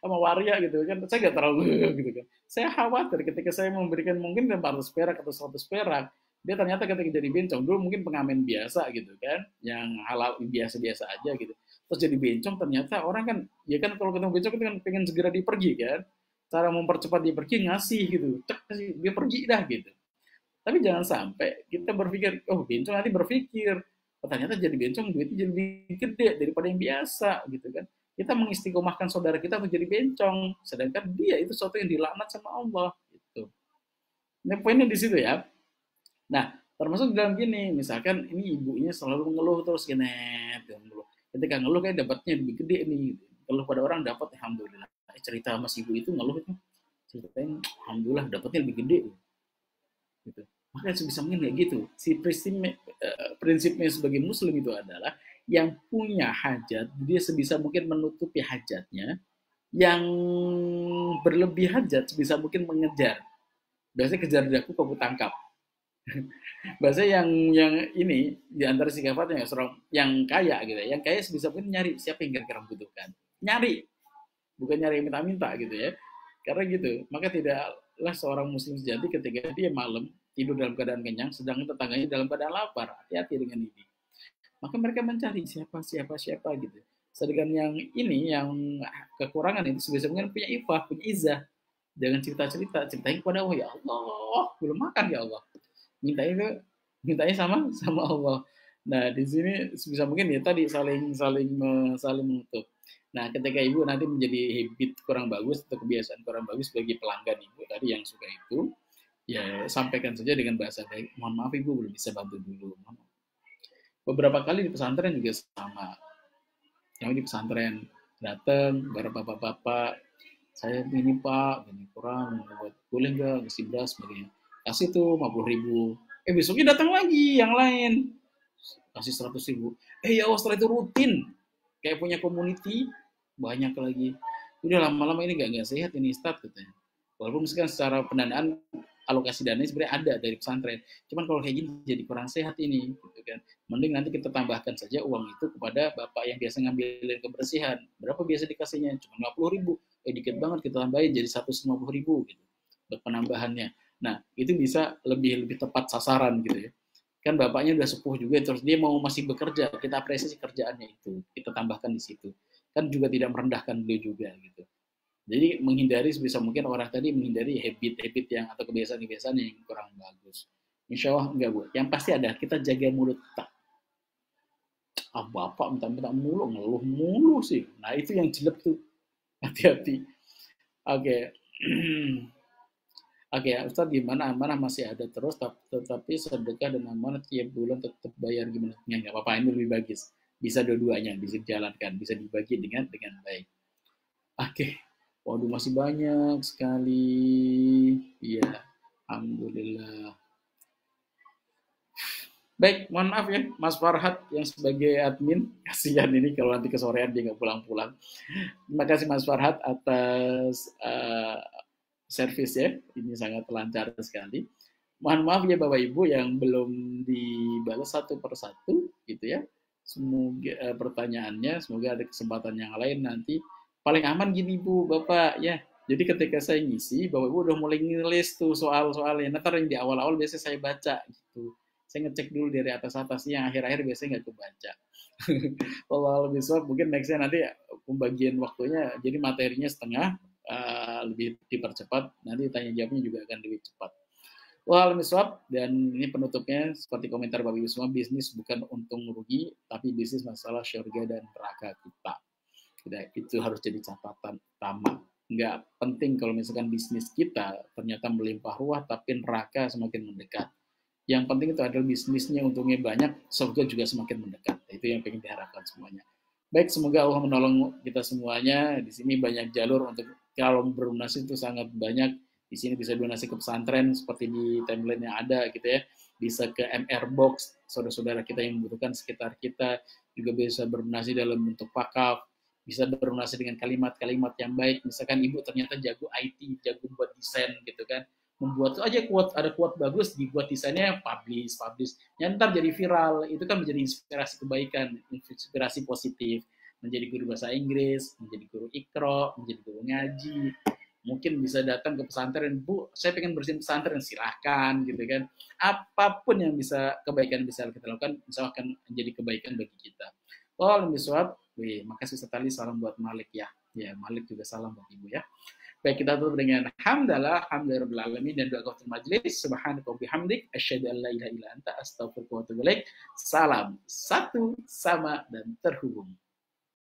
sama waria gitu kan, saya nggak terlalu gitu kan. Saya khawatir ketika saya memberikan mungkin 400 perak atau 100 perak, dia ternyata ketika jadi bencong, dulu mungkin pengamen biasa gitu kan, yang halal biasa-biasa aja gitu. Terus jadi bencong ternyata orang kan, ya kan kalau ketemu bencong kita kan pengen segera dipergi kan. Cara mempercepat dia pergi ngasih gitu, cek dia pergi dah gitu. Tapi jangan sampai kita berpikir, oh bencong nanti berpikir, oh, ternyata jadi bencong duitnya jadi lebih gede daripada yang biasa gitu kan. Kita mengistiqomahkan saudara kita untuk jadi bencong, sedangkan dia itu sesuatu yang dilaknat sama Allah gitu. Ini poinnya di situ ya. Nah, termasuk dalam gini, misalkan ini ibunya selalu mengeluh terus genet, mengeluh. Ketika ngeluh kayak dapatnya lebih gede nih. Ngeluh pada orang dapat alhamdulillah. Cerita sama si ibu itu ngeluh itu ceritain alhamdulillah dapatnya lebih gede gitu. Makanya sebisa mungkin kayak gitu. Si prinsipnya sebagai muslim itu adalah yang punya hajat, dia sebisa mungkin menutupi hajatnya, yang berlebih hajat sebisa mungkin mengejar. Biasanya kejar daku kamu tangkap. Bahasa yang ini di antara sikafatnya seorang yang kaya gitu ya. Yang kaya sebisa mungkin nyari siapa yang kira-kira membutuhkan. Nyari, bukan nyari minta-minta gitu ya. Karena gitu, maka tidaklah seorang muslim sejati ketika dia malam tidur dalam keadaan kenyang, sedangkan tetangganya dalam keadaan lapar. Hati-hati dengan ini. Maka mereka mencari siapa gitu. Sedangkan yang ini, yang kekurangan itu sebisa mungkin punya ifah, punya izah. Jangan cerita-cerita, ceritain kepada Allah, ya Allah, belum makan ya Allah. Mintanya sama Allah. Nah, di sini sebisa mungkin ya tadi saling menutup. Nah, ketika ibu nanti menjadi habit kurang bagus atau kebiasaan kurang bagus bagi pelanggan ibu tadi yang suka itu, ya sampaikan saja dengan bahasa baik. Mohon maaf ibu belum bisa bantu dulu. Beberapa kali di pesantren juga sama. Yang di pesantren datang beberapa bapak-bapak, saya ini pak, ini kurang, boleh nggak ngisi beras sebagainya. Kasih tuh 50.000. Besoknya datang lagi yang lain, kasih 100.000. Ya Allah, setelah itu rutin kayak punya community banyak lagi. Udah lama-lama ini nggak sehat ini start katanya. Walaupun misalkan secara pendanaan alokasi dana sebenarnya ada dari pesantren. Cuman kalau kayak gini jadi kurang sehat ini, gitu kan. Mending nanti kita tambahkan saja uang itu kepada bapak yang biasa ngambilin kebersihan. Berapa biasa dikasihnya? Cuma 50.000. Dikit banget kita tambahin jadi 150.000 gitu. Buat penambahannya. Nah, itu bisa lebih tepat sasaran gitu ya. Kan bapaknya udah sepuh juga, terus dia mau masih bekerja, kita apresiasi kerjaannya itu, kita tambahkan di situ. Kan juga tidak merendahkan beliau juga gitu. Jadi menghindari sebisa mungkin orang tadi menghindari habit-habit yang atau kebiasaan-kebiasaan yang kurang bagus. Insya Allah enggak Bu. Yang pasti ada kita jaga mulut kita. Bapak minta-minta mulu, ngeluh mulu sih. Nah itu yang jelek tuh. Hati-hati. Oke. Oke, Ustadz gimana amanah masih ada terus, tetapi sedekah dan amanah tiap bulan tetap bayar gimana? Ya, nggak apa-apa, ini lebih bagus. Bisa dua-duanya, bisa dijalankan, bisa dibagi dengan baik. Oke, waduh masih banyak sekali. Iya, alhamdulillah. Baik, mohon maaf ya, Mas Farhat yang sebagai admin. Kasihan ini kalau nanti kesorean dia nggak pulang-pulang. Terima kasih Mas Farhat atas servis ya, ini sangat lancar sekali. Mohon maaf ya Bapak Ibu yang belum dibalas satu persatu gitu ya. Semoga pertanyaannya, semoga ada kesempatan yang lain nanti. Paling aman gini Bu, Bapak ya. Jadi ketika saya ngisi, Bapak Ibu udah mulai ngelis tuh soal-soalnya. Nanti yang di awal-awal biasanya saya baca gitu. Saya ngecek dulu dari atas-atas, yang akhir-akhir biasanya nggak kebaca. Kalau lebih suap, mungkin nextnya nanti pembagian waktunya, jadi materinya setengah, lebih dipercepat, nanti tanya jawabnya juga akan lebih cepat. Wah, lebih suap, dan ini penutupnya seperti komentar Bapak Ibu semua, bisnis bukan untung rugi, tapi bisnis masalah syurga dan neraka kita. Itu harus jadi catatan utama. Nggak penting kalau misalkan bisnis kita ternyata melimpah ruah, tapi neraka semakin mendekat. Yang penting itu adalah bisnisnya untungnya banyak, surga juga semakin mendekat. Itu yang pengen diharapkan semuanya. Baik, semoga Allah menolong kita semuanya. Di sini banyak jalur untuk kalau berdonasi itu sangat banyak. Di sini bisa donasi ke pesantren seperti di timeline yang ada gitu ya. Bisa ke MR Box, saudara-saudara kita yang membutuhkan sekitar kita. Juga bisa berdonasi dalam bentuk wakaf. Bisa berdonasi dengan kalimat-kalimat yang baik. Misalkan ibu ternyata jago IT, jago buat desain gitu kan, membuat aja quote, ada quote bagus, dibuat desainnya, publish nyantar jadi viral, itu kan menjadi inspirasi kebaikan, inspirasi positif, menjadi guru bahasa Inggris, menjadi guru ikro, menjadi guru ngaji, mungkin bisa datang ke pesantren, Bu saya pengen bersihin pesantren, silahkan gitu kan, apapun yang bisa kebaikan bisa kita lakukan, misalkan menjadi kebaikan bagi kita. Oh lebih suap, makasih sekali, salam buat Malik ya, Malik juga salam buat ibu ya. Baik, kita tutup dengan hamdalah, alhamdulillahirabbil dan doa kafaratul majelis. Subhanaka wa bihamdik, asyhadu an la ilaha illa anta, astaghfiruka wa atubu ilaik. Salam satu sama dan terhubung.